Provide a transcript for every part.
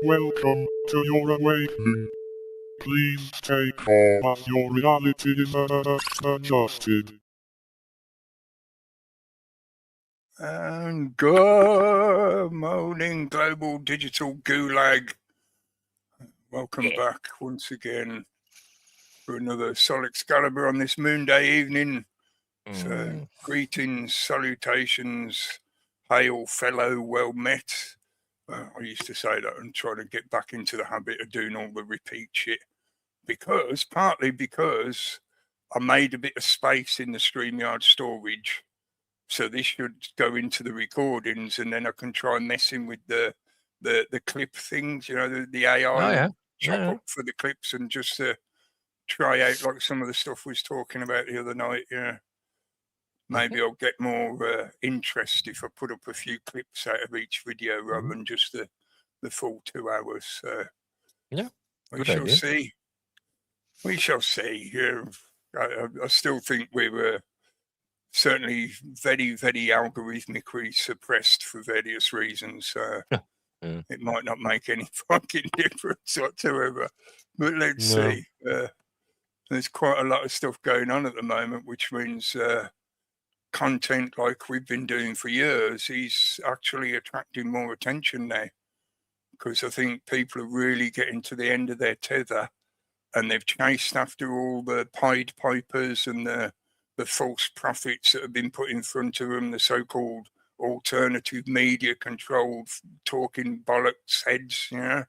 Welcome to your awakening. Please take all as your reality is adjusted. And good morning, Global Digital Gulag. Welcome back once again for another Sol Excalibre on this Moon Day evening. So, greetings, salutations, hail fellow, well met. I used to say that and try to get back into the habit of doing all the repeat shit partly because I made a bit of space in the StreamYard storage. So this should go into the recordings, and then I can try messing with the clip things, the AI chop up for the clips, and just try out like some of the stuff we was talking about the other night. Maybe I'll get more interest if I put up a few clips out of each video rather than just the full 2 hours. We shall see. We shall see. I still think we were certainly very, very algorithmically suppressed for various reasons. It might not make any fucking difference whatsoever. But let's see. There's quite a lot of stuff going on at the moment, which means content like we've been doing for years is actually attracting more attention now. Because I think people are really getting to the end of their tether, and they've chased after all the Pied Pipers and the false prophets that have been put in front of them, the so-called alternative media controlled talking bollocks heads, And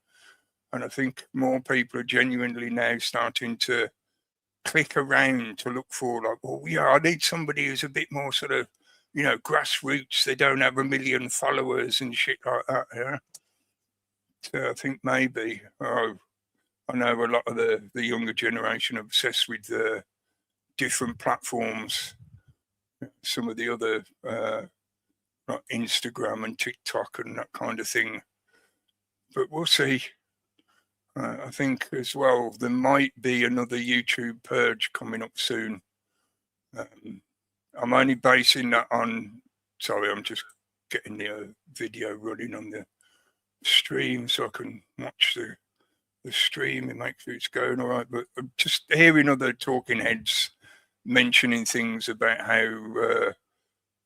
I think more people are genuinely now starting to click around to look for I need somebody who's a bit more sort of, grassroots. They don't have 1 million followers and shit like that, So I think maybe, I know a lot of the younger generation are obsessed with the different platforms, some of the other like Instagram and TikTok and that kind of thing. But we'll see. I think as well, there might be another YouTube purge coming up soon. I'm only basing that on, sorry, I'm just getting the video running on the stream so I can watch the stream and make sure it's going all right. But I'm just hearing other talking heads mentioning things about how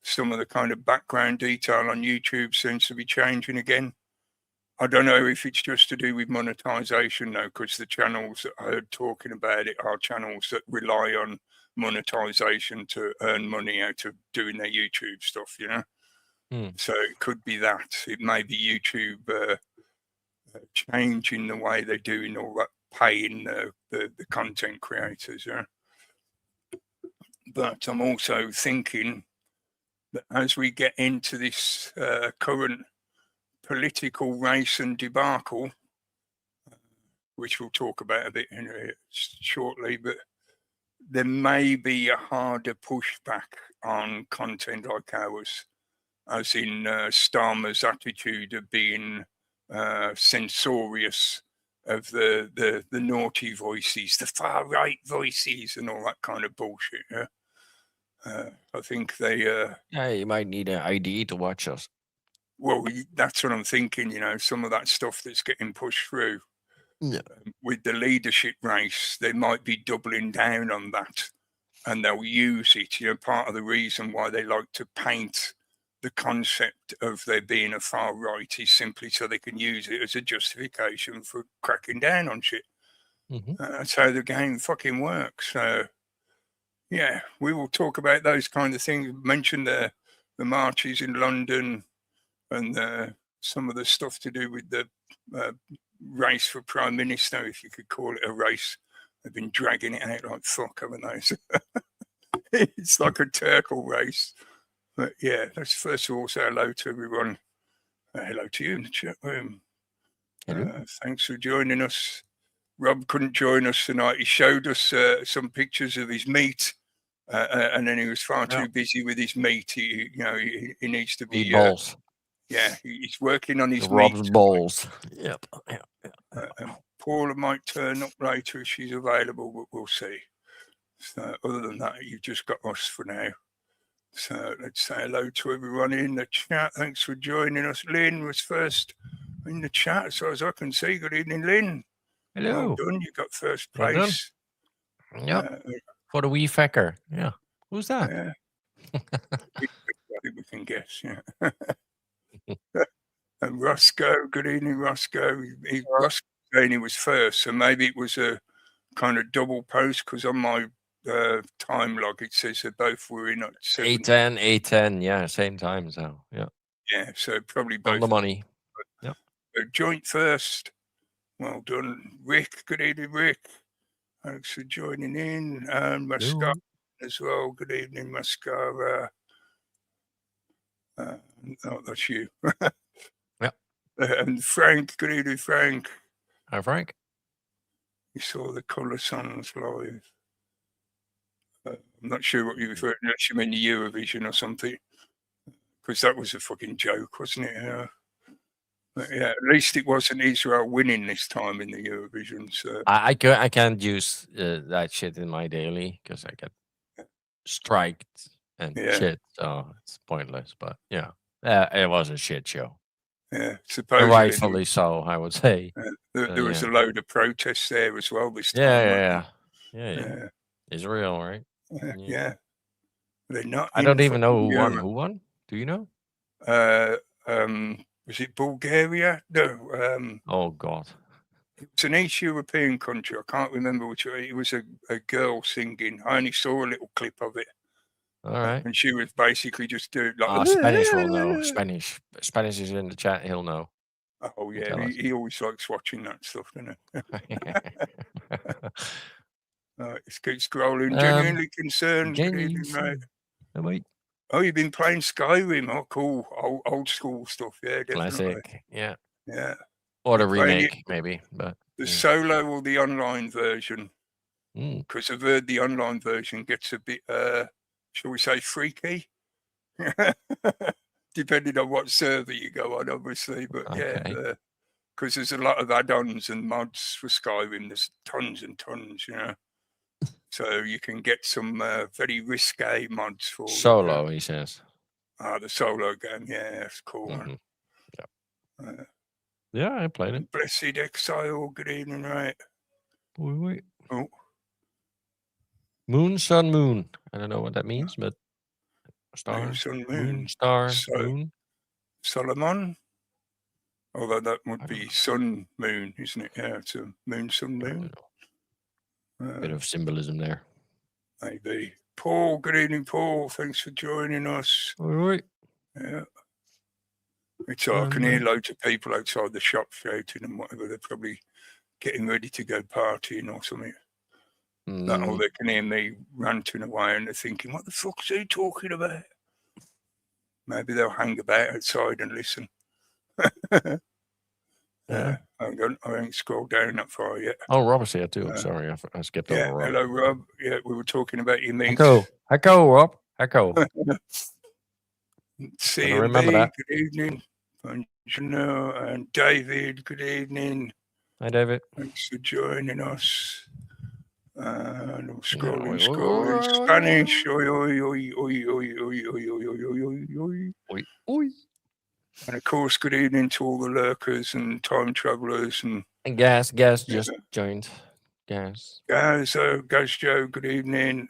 some of the kind of background detail on YouTube seems to be changing again. I don't know if it's just to do with monetization though, because the channels that I heard talking about it are channels that rely on monetization to earn money out of doing their YouTube stuff, So it could be that. It may be YouTube changing the way they're doing all that, paying the content creators, But I'm also thinking that as we get into this current political race and debacle, which we'll talk about a bit shortly, but there may be a harder pushback on content like ours, as in Starmer's attitude of being censorious of the naughty voices, the far right voices, and all that kind of bullshit. I think they. You might need an ID to watch us. Well, that's what I'm thinking. Some of that stuff that's getting pushed through. With the leadership race, they might be doubling down on that, and they'll use it. Part of the reason why they like to paint the concept of there being a far right is simply so they can use it as a justification for cracking down on shit. That's how the game fucking works. So, yeah, we will talk about those kind of things. Mention the marches in London and some of the stuff to do with the race for Prime Minister, if you could call it a race. They've been dragging it out like fuck, haven't they? It's like a turtle race. But yeah, let's first of all say hello to everyone. Hello to you in the chat room. Thanks for joining us. Rob couldn't join us tonight. He showed us some pictures of his meat, and then he was far too busy with his meat. He needs to be Yeah, he's working on his Rob's meat. balls. Yep. And Paula might turn up later if she's available, but we'll see. So other than that, you've just got us for now. So let's say hello to everyone in the chat. Thanks for joining us. Lynn was first in the chat, as far as I can see. Good evening, Lynn. Hello. Well done. You got first Well done. place. Yep. For the wee fecker. Yeah. Who's that? Yeah. We can guess. Yeah. And Roscoe. Good evening, Roscoe. Roscoe saying he was first, so maybe it was a kind of double post because on my time log it says they both were in at 8:10, 8:10. Yeah, same time. So yeah. Yeah, so probably both On the money. Yep. Joint first. Well done, Rick. Good evening, Rick. Thanks for joining in. And Mascara as well. Good evening, Mascara. Oh, that's you. Yep. And Frank. Good evening, Frank. Hi, Frank. You saw the Colour Songs live. I'm not sure what you referred to. You mean the Eurovision or something? Because that was a fucking joke, wasn't it? Yeah, at least it wasn't Israel winning this time in the Eurovision. So I can't use that shit in my daily because I get striked and shit. So it's pointless. But yeah, it was a shit show. Yeah, And supposedly rightfully so, I would say. There was a load of protests there as well this time. Yeah. Israel, right? Yeah. They're not. I don't even know who won. Who won? Do you know? Was it Bulgaria? No. Oh God. It's an East European country. I can't remember which. It was a girl singing. I only saw a little clip of it. All right. And she was basically just doing like. Spanish will know. Spanish is in the chat. He'll know. Oh yeah, he always likes watching that stuff, doesn't he? It's good scrolling. Genuinely concerned. Good evening, mate. Oh, wait. Oh, you've been playing Skyrim. Oh, cool. Old school stuff. Yeah, definitely. Classic. Yeah. Yeah. Or the remake, maybe. But the solo or the online version. Because I've heard the online version gets a bit, shall we say, freaky. Depending on what server you go on, obviously. But yeah, because there's a lot of add-ons and mods for Skyrim. There's tons and tons, So you can get some very risque mods for solo. He says. The solo game, yeah, that's cool. Yeah. Yeah, I played it. Blessed Exile. Good evening, right? Wait. Oh. Moon, sun, moon. I don't know what that means, but star, sun, moon, star, moon. Solomon. Although that would be sun, moon, isn't it? Yeah, it's a moon, sun, moon. Bit of symbolism there. Maybe. Paul, good evening, Paul. Thanks for joining us. All right. Yeah. I can hear loads of people outside the shop shouting and whatever. They're probably getting ready to go partying or something. Or they can hear me ranting away and they're thinking, what the fuck's he talking about? Maybe they'll hang about outside and listen. I ain't scrolled down that far yet. Oh, Rob's here too. Sorry, I skipped over Rob. Hello, Rob. Yeah, we were talking about your meat. Echo, Rob. Echo. CMB, good evening. And David, good evening. Hi, David. Thanks for joining us. And I'm scrolling. Spanish. Oi, oi, oi, oi, oi, oi, oi, oi, oi, oi, oi. And of course, good evening to all the lurkers and time travelers and Gas just joined. Gas Joe, good evening.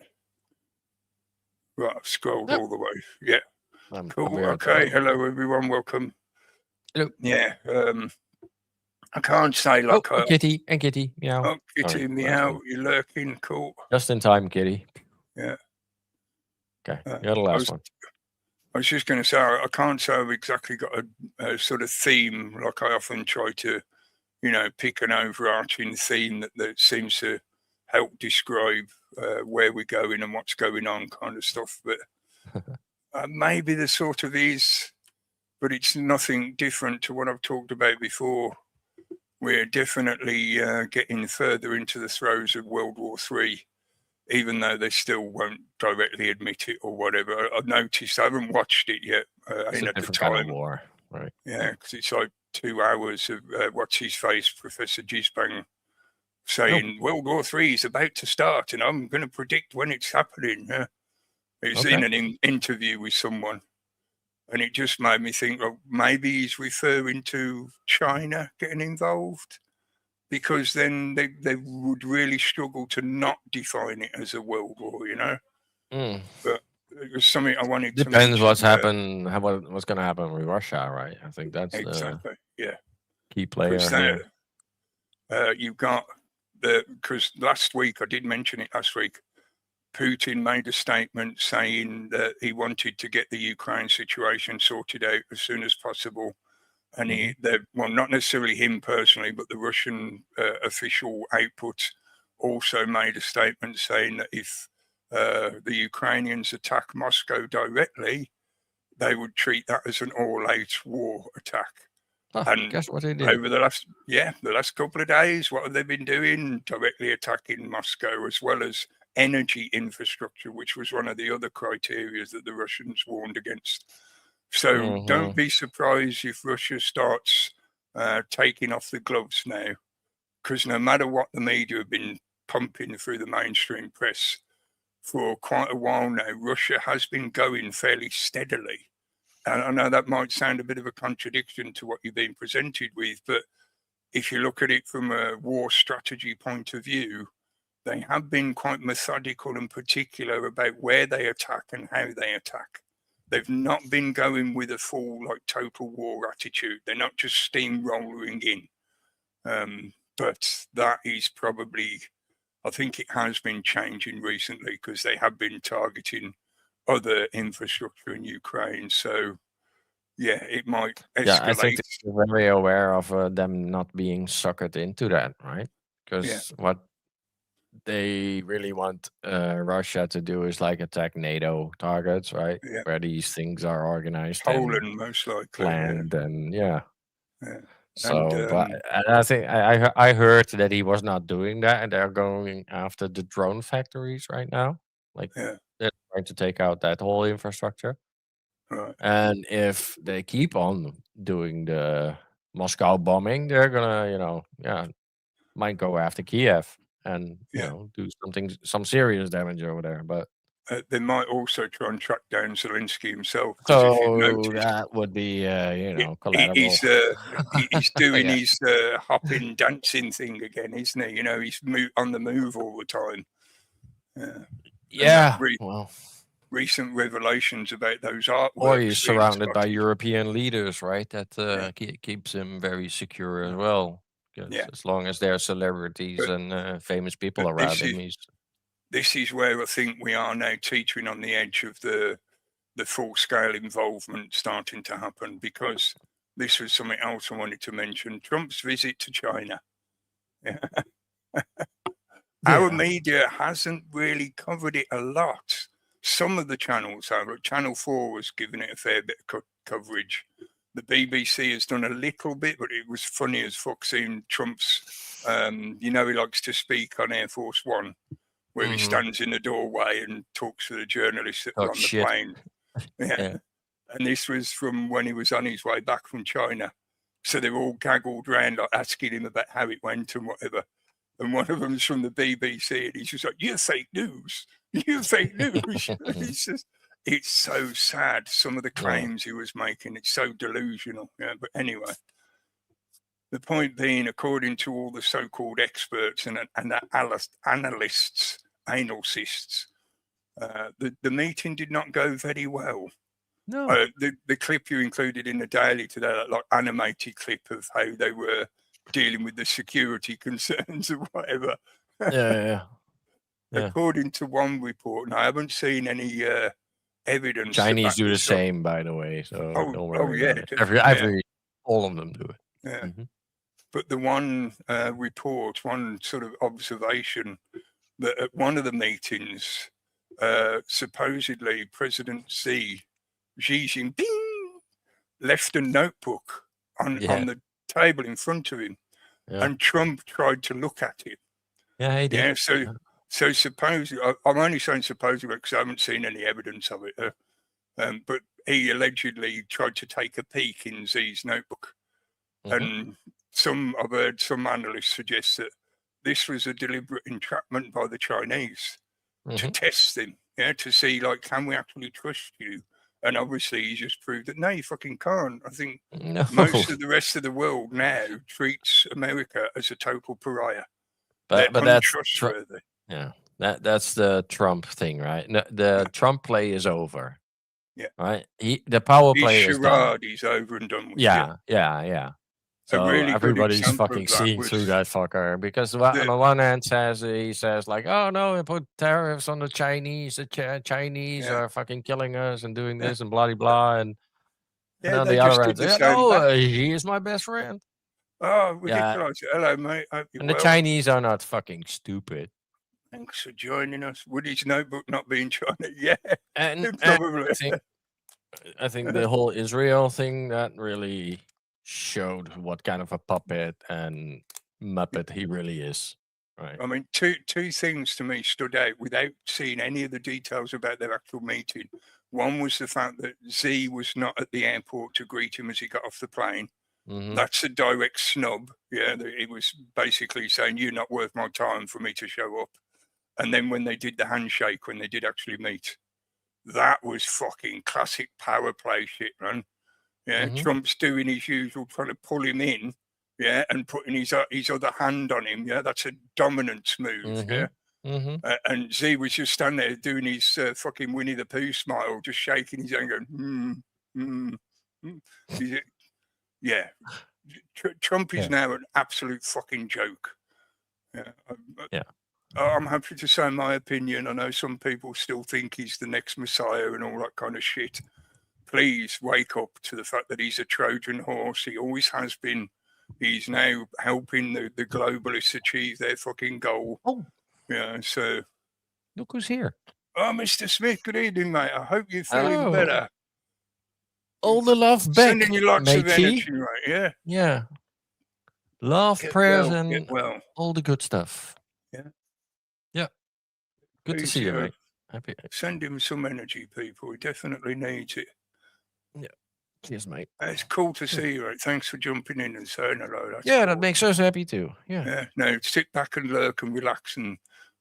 Right, I've scrolled all the way. Yeah. Cool. Okay. Hello, everyone. Welcome. Hello. Yeah. I can't say like Kitty. Meow. Oh, Kitty, meow. You're lurking. Cool. Just in time, Kitty. Yeah. Okay. You're the last one. I was just going to say, I can't say I've exactly got a sort of theme like I often try to, pick an overarching theme that seems to help describe where we're going and what's going on kind of stuff. But maybe the sort of is, but it's nothing different to what I've talked about before. We're definitely getting further into the throes of World War III. Even though they still won't directly admit it or whatever. I've noticed, I haven't watched it yet. It's a different kind of war. Right. Yeah, because it's like 2 hours of what's his face, Professor Gisbang, saying World War III is about to start, and I'm going to predict when it's happening. It's in an interview with someone, and it just made me think, well, maybe he's referring to China getting involved, because then they would really struggle to not define it as a world war, you know. But it was something I wanted to mention. Depends what's going to happen with Russia, right? I think that's exactly, yeah, key player here. You've got because last week, I did mention it last week, Putin made a statement saying that he wanted to get the Ukraine situation sorted out as soon as possible. And well, not necessarily him personally, but the Russian official output also made a statement saying that if the Ukrainians attack Moscow directly, they would treat that as an all-out war attack. And guess what they did? Over the last couple of days, what have they been doing? Directly attacking Moscow, as well as energy infrastructure, which was one of the other criteria that the Russians warned against. So don't be surprised if Russia starts taking off the gloves now, because no matter what the media have been pumping through the mainstream press for quite a while now, Russia has been going fairly steadily. And I know that might sound a bit of a contradiction to what you've been presented with, but if you look at it from a war strategy point of view, they have been quite methodical and particular about where they attack and how they attack. They've not been going with a full, like, total war attitude. They're not just steamrolling in. But that is probably, I think it has been changing recently, because they have been targeting other infrastructure in Ukraine. So, yeah, it might escalate. Yeah, I think they're very aware of them not being suckered into that, right? Because what they really want Russia to do is like attack NATO targets, right? Yeah. Where these things are organized, Poland, and most likely, planned, and yeah. So, And, but I think I heard that he was not doing that, and they're going after the drone factories right now. Like they're trying to take out that whole infrastructure. Right. And if they keep on doing the Moscow bombing, they're gonna, might go after Kiev and do some serious damage over there. But they might also try and track down Zelensky himself. So if you notice, that would be, collateral. He's doing his hopping, dancing thing again, isn't he? You know, he's on the move all the time. Well, recent revelations about those artworks. Or he's surrounded by European leaders, right? That keeps him very secure as well. Because as long as there are celebrities and famous people around him, this is where I think we are now teetering on the edge of the full-scale involvement starting to happen, because this was something else I wanted to mention. Trump's visit to China. Our media hasn't really covered it a lot. Some of the channels have. Channel 4 was giving it a fair bit of coverage. The BBC has done a little bit, but it was funny as fuck seeing Trump's, he likes to speak on Air Force One, where he stands in the doorway and talks to the journalists that are on the plane. And this was from when he was on his way back from China. So they're all gaggled round, like, asking him about how it went and whatever. And one of them's from the BBC, and he's just like, "You're fake news. You're fake news." It's so sad, some of the claims he was making. It's so delusional. But anyway, the point being, according to all the so-called experts and analysts, analysts, the meeting did not go very well. No. The clip you included in the Daily today, that like animated clip of how they were dealing with the security concerns or whatever. According to one report, and I haven't seen any evidence. Chinese do the same, by the way. So don't worry about it. All of them do it. Yeah. But the one report, one sort of observation, that at one of the meetings, supposedly President Xi Jinping left a notebook on the table in front of him, and Trump tried to look at it. Yeah, he did. So supposedly, I'm only saying supposedly because I haven't seen any evidence of it. But he allegedly tried to take a peek in Xi's notebook. And I've heard some analysts suggest that this was a deliberate entrapment by the Chinese to test him, to see, like, can we actually trust you? And obviously he just proved that, no, you fucking can't. I think most of the rest of the world now treats America as a total pariah. But They're untrustworthy. That's the Trump thing, right? The Trump play is over. Yeah. Right? The power play is done. He's over and done with. Yeah. So really everybody's fucking seeing through that fucker, because on the one hand he says like, oh no, we put tariffs on the Chinese. The Chinese are fucking killing us and doing this and blah blah blah, and on the other hand, he is my best friend. Oh, ridiculous! Yeah. Hello, mate. And the Chinese are not fucking stupid. Thanks for joining us. Would his notebook not be in China? Yeah, and probably. I think the whole Israel thing that really showed what kind of a puppet and muppet he really is. Right. I mean, two things to me stood out without seeing any of the details about their actual meeting. One was the fact that Z was not at the airport to greet him as he got off the plane. That's a direct snub. Yeah, it was basically saying, you're not worth my time for me to show up. And then when they did the handshake, when they did actually meet, that was fucking classic power play shit, man. Yeah, Trump's doing his usual, trying to pull him in, and putting his other hand on him. Yeah, that's a dominance move. Yeah. And Z was just standing there doing his fucking Winnie the Pooh smile, just shaking his hand, going, Yeah, Trump is now an absolute fucking joke. Yeah. I'm happy to say my opinion. I know some people still think he's the next Messiah and all that kind of shit. Please wake up to the fact that he's a Trojan horse. He always has been. He's now helping the globalists achieve their fucking goal. Oh. Yeah, so. Look who's here. Oh, Mr. Smith, good evening, mate. I hope you're feeling better. All the love back, sending you lots of energy, right? Yeah. Yeah. Love, prayers, and all the good stuff. Yeah. Yeah. Good to see you, mate. Happy. Send him some energy, people. He definitely needs it. Yeah. Cheers, mate. It's cool to see you, right? Thanks for jumping in and saying hello. That's cool. That makes us happy too. Yeah. No, sit back and lurk and relax and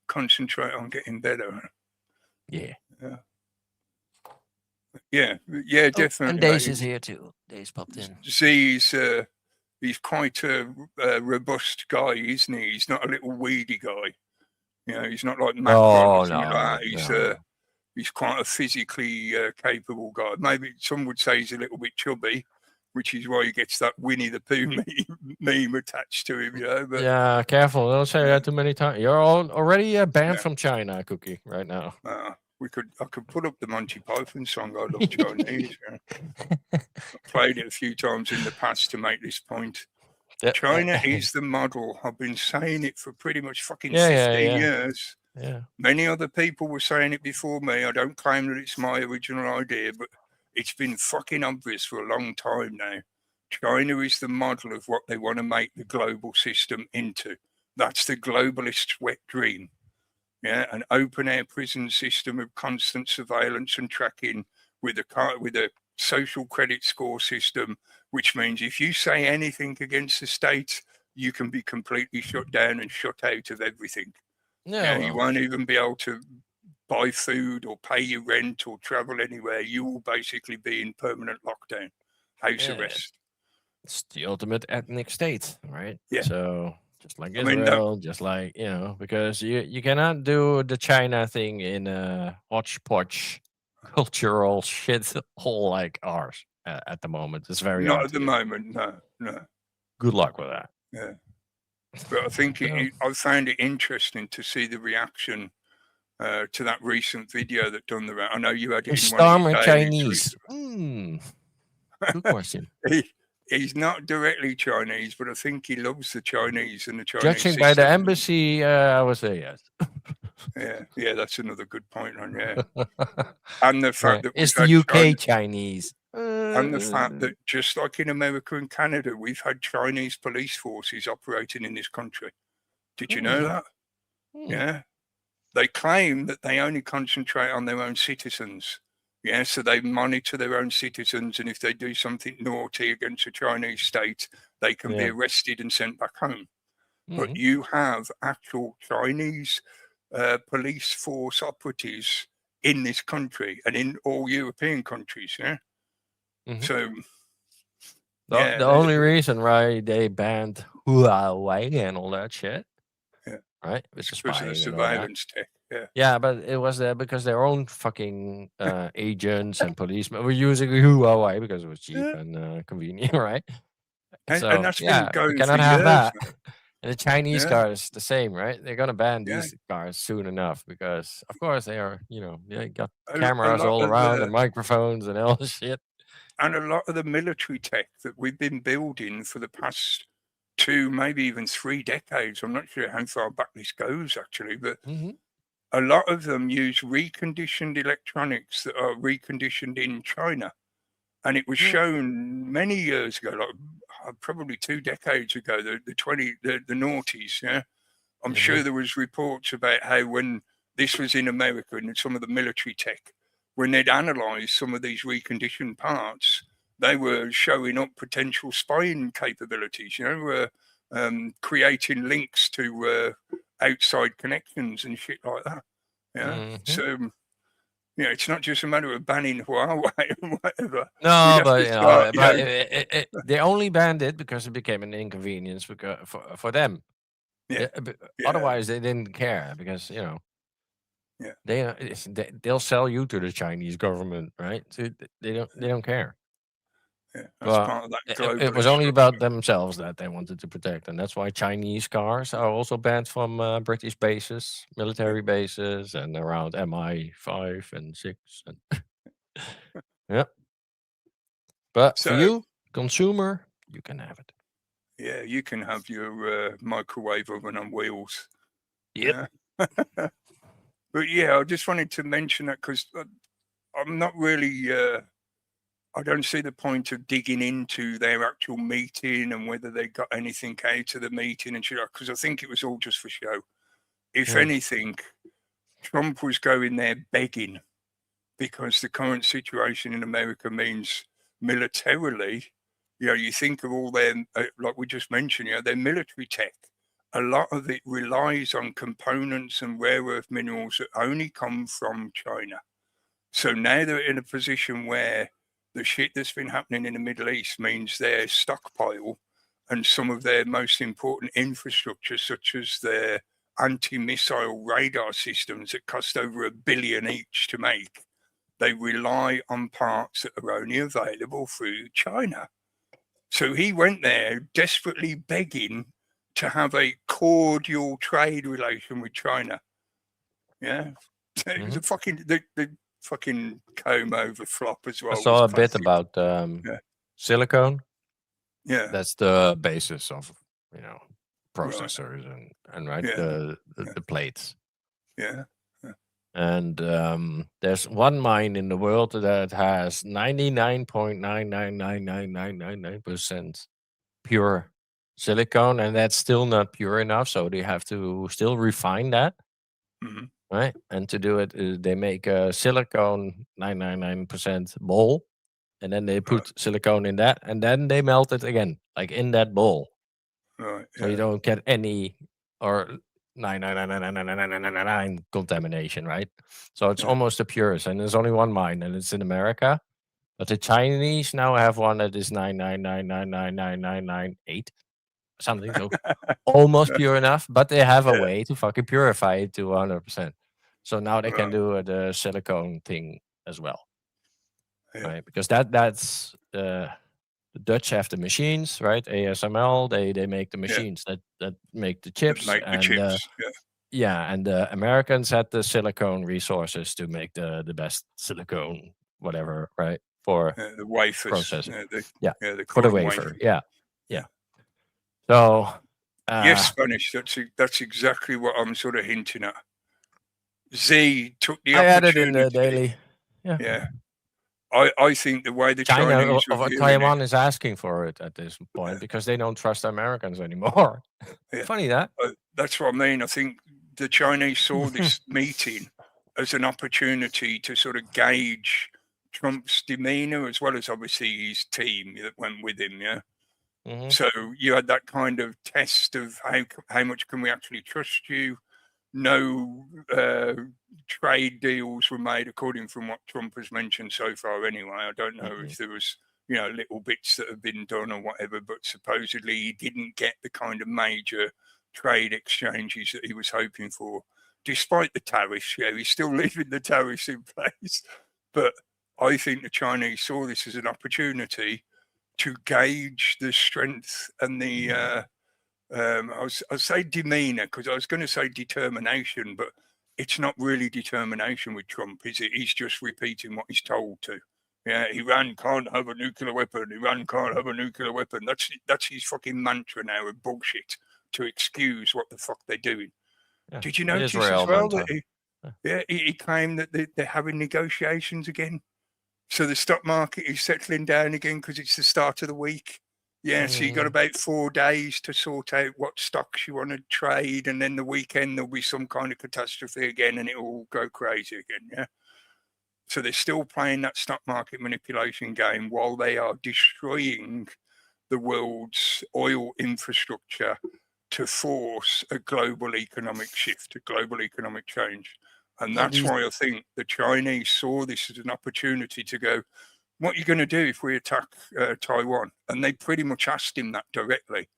concentrate on getting better. Yeah. Yeah, definitely. And Dace is here too. Dace popped in. He's quite a robust guy, isn't he? He's not a little weedy guy. You know, he's not like Matt. He's quite a physically capable guy. Maybe some would say he's a little bit chubby, which is why he gets that Winnie the Pooh meme attached to him. You know, but, yeah, careful. Don't say that too many times. You're already banned from China, Cookie, right now. I could put up the Monty Python song. I love Chinese. I've played it a few times in the past to make this point. China is the model. I've been saying it for pretty much fucking 15 years. Yeah. Many other people were saying it before me. I don't claim that it's my original idea, but it's been fucking obvious for a long time now. China is the model of what they want to make the global system into. That's the globalist wet dream. Yeah, an open-air prison system of constant surveillance and tracking with a social credit score system, which means if you say anything against the state, you can be completely shut down and shut out of everything. You won't even be able to buy food or pay your rent or travel anywhere. You will basically be in permanent lockdown, house arrest. It's the ultimate ethnic state, right? Yeah. So just like Israel, just like, because you cannot do the China thing in a hodgepodge cultural shit hole like ours at the moment. It's very not at the moment. No. Good luck with that. Yeah. But I think I found it interesting to see the reaction to that recent video that done the round. I know you had it in one of your Chinese. Good question. He's not directly Chinese, but I think he loves the Chinese and the Chinese. Judging by the embassy, I would say yes. yeah, that's another good point. And the fact that it's the UK Chinese. And the fact that just like in America and Canada, we've had Chinese police forces operating in this country. Did you know that? Yeah. They claim that they only concentrate on their own citizens. Yeah, so they monitor their own citizens, and if they do something naughty against a Chinese state, they can be Yeah. arrested and sent back home. But Mhm. you have actual Chinese police force operatives in this country and in all European countries. Yeah. Mhm. So The yeah, only reason why they banned Huawei and all that shit, yeah, right, with it's the because of the spying and all that. surveillance tech. Yeah, Yeah, but it was because their own fucking agents and policemen were using Huawei because it was cheap yeah. and convenient, right? And So that's been yeah, we going for cannot have years that. now. And the Chinese Yeah, cars the same, right? They're gonna ban yeah. these cars soon enough because, of course, they are. They got A cameras lot all of around and microphones and all this shit. and a lot of the military tech that we've been building for the past 2, maybe even 3 decades. I'm not sure how far back this goes actually, but Hmm. a lot of them use reconditioned electronics that are reconditioned in China. And it was Yeah. shown many years ago, like probably 2 decades ago, the noughties. Yeah, I'm sure there was reports about how when this was in America and some of the military tech, when they'd analysed some of these reconditioned parts, they were showing up potential spying capabilities. Creating links to outside connections and shit like that. Yeah, Hmm. so it's not just a matter of banning Huawei and whatever. We'd No, have but to start, they only banned it because it became an inconvenience for them. yeah, yeah, Otherwise, they didn't care because yeah, they'll sell you to the Chinese government, right? So they don't care. yeah. That's But part of that it was globalist only structure. about themselves that they wanted to protect, and that's why Chinese cars are also banned from British bases, military bases, and around MI5 and 6. And yeah, but for So you, consumer, you can have it. yeah, you can have your microwave oven on wheels. Yep. Yeah. But yeah, I just wanted to mention that because I'm not really. I don't see the point of digging into their actual meeting and whether they got anything out of the meeting and shit, because I think it was all just for show. If Yeah. anything, Trump was going there begging because the current situation in America means militarily, you think of all their, like we just mentioned, their military tech. A lot of it relies on components and rare earth minerals that only come from China. So now they're in a position where the shit that's been happening in the Middle East means their stockpile and some of their most important infrastructure, such as their anti-missile radar systems that cost over $1 billion each to make, they rely on parts that are only available through China. So he went there desperately begging to have a cordial trade relation with China. Yeah. It was a fucking the fucking comb over flop as I well. saw Was a bit classic. about Yeah. silicone. Yeah. That's the basis of Right. processors and right Yeah. the plates. Yeah. And there's one mine in the world that has 99.9999999% pure silicone, and that's still not pure enough. So they have to still refine that, Mhm. right? And to do it, they make a silicone 999% bowl, and then they put silicone in that, and then they melt it again, like in that bowl. Right. So you don't get any or 999999999 contamination, right? So it's Yeah. almost the purest, and there's only one mine, and it's in America. But the Chinese now have one that is 999999998 something, so almost pure enough. But they have a Yeah. way to fucking purify it to 100%. So now they can Right. do the silicone thing as well, Yeah. right? Because that's the Dutch have the machines, right? ASML, they make the machines that make the chips, Make the and chips. and the Americans had the silicone resources to make the best silicone, whatever, right? For Yeah. The wafers. processing. Yeah. Yeah, They for call the them wafer. wafers. Yeah. So Yes, Spanish. That's exactly what I'm sort of hinting at. Z took the I added in the opportunity. daily. Yeah. Yeah. I think the way the China Chinese are or viewing Taiwan is asking for it at this point because they don't trust Americans anymore. Yeah. Funny that. That's what I mean. I think the Chinese saw this meeting as an opportunity to sort of gauge Trump's demeanor, as well as obviously his team that went with him. Yeah. Mm-hmm. So you had that kind of test of how much can we actually trust you. No trade deals were made, according from what Trump has mentioned so far. Anyway, I don't know if there was, little bits that have been done or whatever, but supposedly he didn't get the kind of major trade exchanges that he was hoping for, despite the tariffs. Yeah, he's still leaving the tariffs in place. But I think the Chinese saw this as an opportunity to gauge the strength and the I'll say demeanor, because I was going to say determination, but it's not really determination with Trump, is it? He's just repeating what he's told to. Yeah, Iran can't have a nuclear weapon. Iran can't have a nuclear weapon. That's his fucking mantra now of bullshit to excuse what the fuck they're doing. Yeah. Did you notice Israel as well mantra. that he claimed that they're having negotiations again? So the stock market is settling down again because it's the start of the week. Yeah, so you got about 4 days to sort out what stocks you want to trade, and then the weekend there'll be some kind of catastrophe again, and it'll all go crazy again. Yeah. So they're still playing that stock market manipulation game while they are destroying the world's oil infrastructure to force a global economic shift, a global economic change. And that's why I think the Chinese saw this as an opportunity to go, what are you going to do if we attack Taiwan? And they pretty much asked him that directly,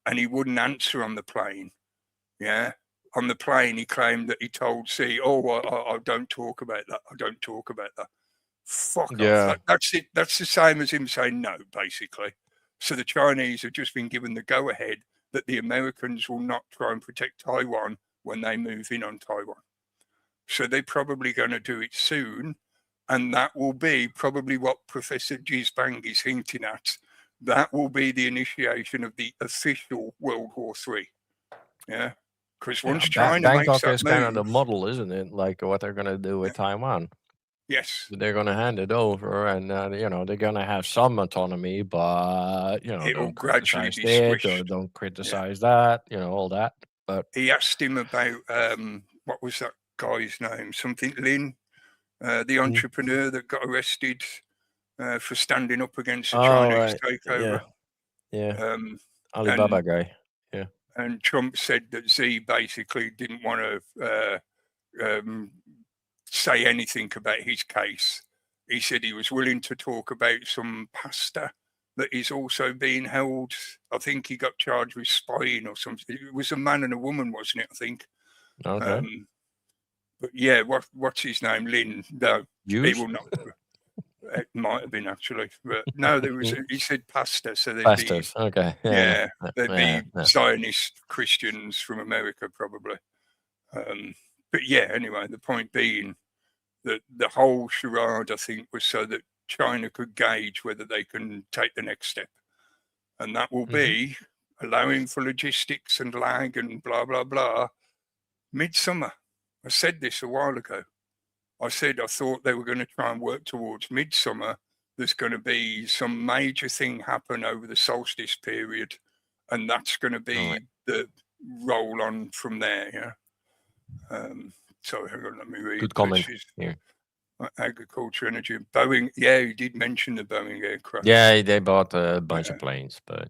and he wouldn't answer on the plane. Yeah. On the plane, he claimed that he told Xi, I don't talk about that. I don't talk about that. Fuck off. That's it. That's the same as him saying no, basically. So the Chinese have just been given the go-ahead that the Americans will not try and protect Taiwan when they move in on Taiwan. So they're probably going to do it soon. And that will be probably what Professor Gisbang is hinting at. That will be the initiation of the official World War III. Yeah. Because once China makes Bangkok that is move, kind of the model, isn't it? Like what they're going to do with Taiwan. Yes. They're going to hand it over, and they're going to have some autonomy, but it'll don't gradually criticize be it or squished. don't criticize that, all that. But he asked him about what was that guy's name? Something Lin, the entrepreneur that got arrested for standing up against the Chinese takeover. Yeah. Alibaba guy. Yeah. And Trump said that Xi basically didn't want to say anything about his case. He said he was willing to talk about some pastor that is also being held. I think he got charged with spying or something. It was a man and a woman, wasn't it? I think. Okay. But yeah, what's his name? Lin. No, he will not. It might have been actually, but no, there was. He said pastor, so they'd Pastors. be. Okay. They'd be Zionist Christians from America, probably. But yeah, anyway, the point being that the whole charade, I think, was so that China could gauge whether they can take the next step. And that will be allowing for logistics and lag and blah, blah, blah. Midsummer. I said this a while ago. I said I thought they were going to try and work towards midsummer. There's going to be some major thing happen over the solstice period. And that's going to be the roll on from there, yeah. So hang on, let me read. Good comment. Yeah. Agriculture, energy, Boeing. Yeah, you did mention the Boeing aircraft. Yeah, they bought a bunch of planes, but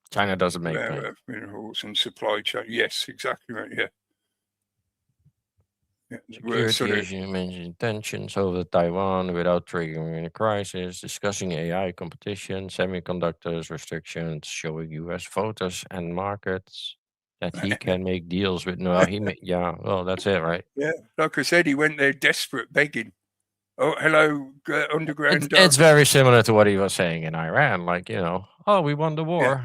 China doesn't make planes. Minerals and supply chain. Yes, exactly right. Yeah. Security, as you mentioned, tensions over Taiwan without triggering a crisis, discussing AI competition, semiconductors restrictions, showing U.S. voters and markets that he can make deals with. No, well, that's it, right? Yeah, like I said, he went there desperate, begging. Oh, hello, underground. It's very similar to what he was saying in Iran, like, we won the war.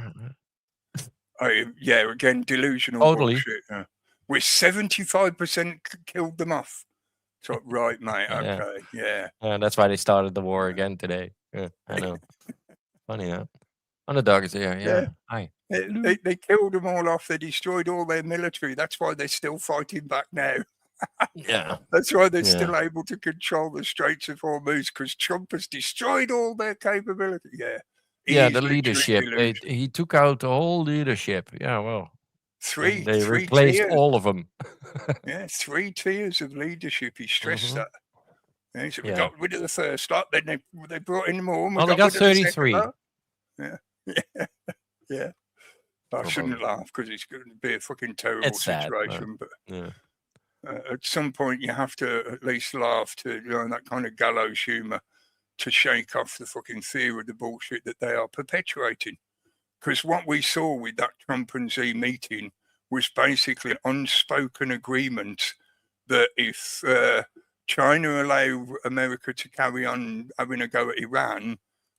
Yeah, again, delusional bullshit. We're 75% killed them off. So, right, mate, okay, yeah. That's why they started the war again today. Yeah, I know. Funny, huh? Underdog is here, yeah. Hi. They killed them all off. They destroyed all their military. That's why they're still fighting back now. Yeah. That's why they're still able to control the Straits of Hormuz, because Trump has destroyed all their capability. Yeah. Yeah, the leadership. He took out the whole leadership. Yeah, well. They replaced all of them. Yeah, 3 tiers of leadership. He stressed that. Yeah, so we Yeah. got rid of the first lot, then they brought in more, and we Well, they got got rid of the second 33. lot. Yeah, yeah. I shouldn't Probably. laugh because it's going to be a fucking terrible It's sad. situation. But Yeah. at some point, you have to at least laugh to learn that kind of gallows humour to shake off the fucking fear of the bullshit that they are perpetuating. Because what we saw with that Trump and Xi meeting was basically an unspoken agreement that if China allow America to carry on having a go at Iran,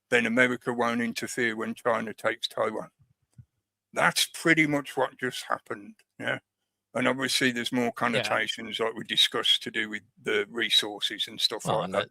then America won't interfere when China takes Taiwan. That's pretty much what just happened. Yeah. And obviously there's more connotations like we discussed to do with the resources and stuff like that.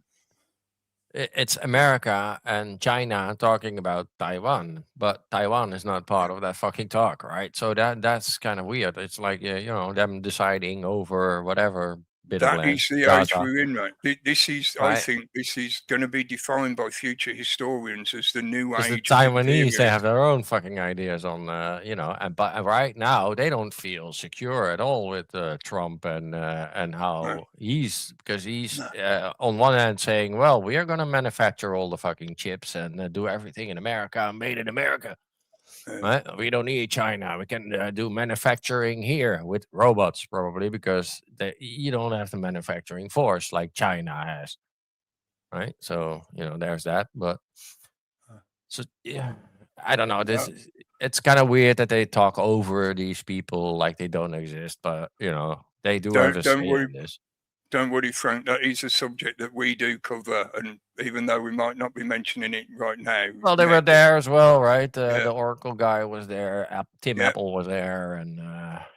It's America and China talking about Taiwan, but Taiwan is not part of that fucking talk, right? So that's kind of weird. It's like them deciding over whatever bit of That land. is the age Gaza. we're in, right? This is, I Right. think, this is going to be defined by future historians as the new Because the age of Taiwanese, they have imperialism. their own fucking ideas on, but right now they don't feel secure at all with Trump and how he's on one hand saying, well, we are going to manufacture all the fucking chips and do everything in America, made in America. Right? We don't need China. We can do manufacturing here with robots, probably, because you don't have the manufacturing force like China has. Right? So, there's that. But so, yeah, I don't know. It's kind of weird that they talk over these people like they don't exist, but, they do have a say in this. Don't worry, Frank. That is a subject that we do cover, and even though we might not be mentioning it right now. Well, they were there as well, right? The Oracle guy was there. Tim Apple was there, and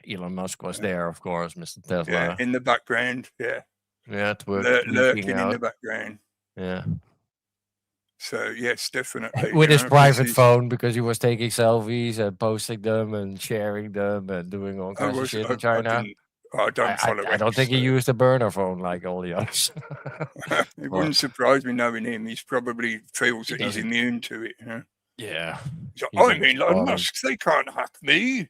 Elon Musk was there, of course. Mr. Tesla. Yeah, in the background. Yeah. Yeah, lurking in the background. Yeah. So yes, definitely. With his private phone, because he was taking selfies and posting them and sharing them and doing all kinds of shit in China. I don't follow. I don't think he used a burner phone like all the others. It wouldn't surprise me knowing him. He's probably feels that he's immune to it. Huh? Yeah. So, I'm Elon Musk. They can't hack me.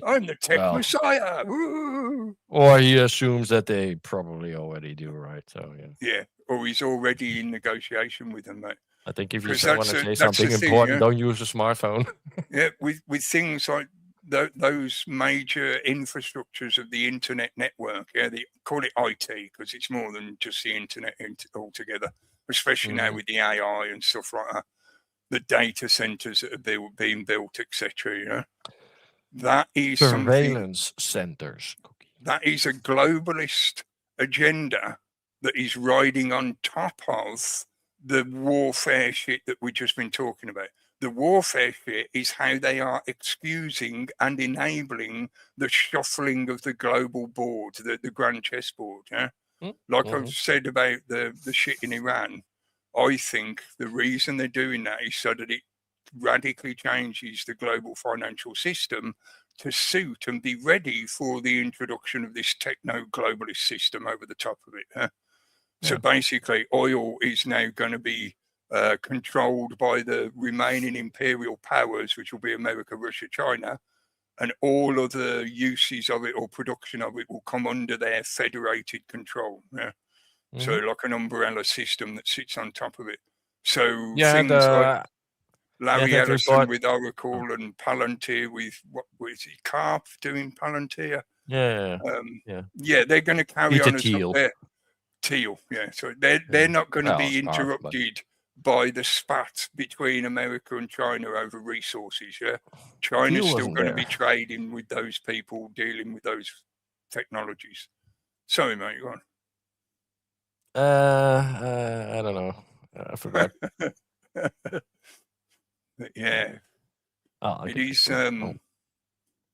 I'm the tech messiah. Woo! Or he assumes that they probably already do, right? So yeah. Or he's already in negotiation with them, mate. I think if you want to say something important, don't use a smartphone. Yeah, with things like those major infrastructures of the internet network, they call it IT because it's more than just the internet altogether, especially now with the AI and stuff like that, the data centers that are being built, etc. That is surveillance centers. That is a globalist agenda that is riding on top of the warfare shit that we've just been talking about. The warfare shit is how they are excusing and enabling the shuffling of the global board, the grand chessboard. Yeah? Like I've said about the shit in Iran, I think the reason they're doing that is so that it radically changes the global financial system to suit and be ready for the introduction of this techno-globalist system over the top of it. Huh? Yeah. So basically, oil is now going to be controlled by the remaining imperial powers, which will be America, Russia, China, and all of the uses of it or production of it will come under their federated control. Yeah? So like an umbrella system that sits on top of it. So things like Larry Ellison with Oracle and Palantir with what was it, Karp doing Palantir? Yeah, they're going to carry on as their Teal. Yeah, so they're not going to be interrupted by the spat between America and China over resources. Yeah, China's still going to be trading with those people, dealing with those technologies. Sorry, mate, go on. I don't know. I forgot. Yeah. It is.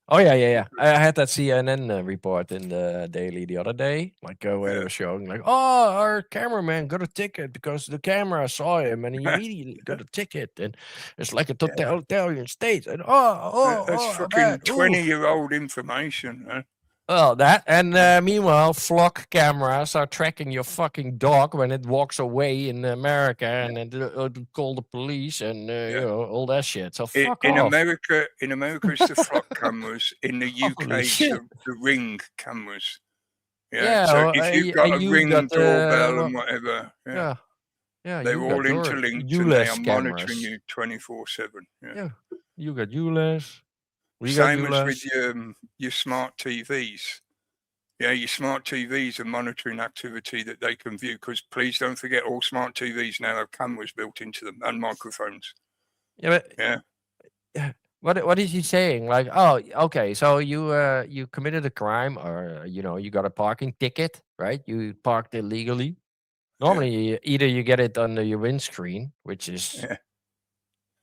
Oh yeah. I had that CNN report in the Daily the other day, like where they were showing, like, oh, our cameraman got a ticket because the camera saw him and he immediately got a ticket, and it's like a totalitarian state, and that's fucking 20-year-old information. Huh? Well, that and meanwhile, flock cameras are tracking your fucking dog when it walks away in America, and then call the police and all that shit. So fuck in off. America, it's the flock cameras. In the UK, it's the ring cameras. Yeah. So if you've got a you Ring got doorbell and whatever, yeah, they're you all got your interlinked and they ULEZ are monitoring cameras. you 24/7. Yeah, you got ULEZ. We got Same as with ULEZ. your smart TVs. Yeah, your smart TVs are monitoring activity that they can view. Because please don't forget, all smart TVs now have cameras built into them and microphones. Yeah, but Yeah. what is he saying? Like, oh, okay, so you committed a crime, or you got a parking ticket, right? You parked illegally. Normally, either you get it under your windscreen, which is Yeah.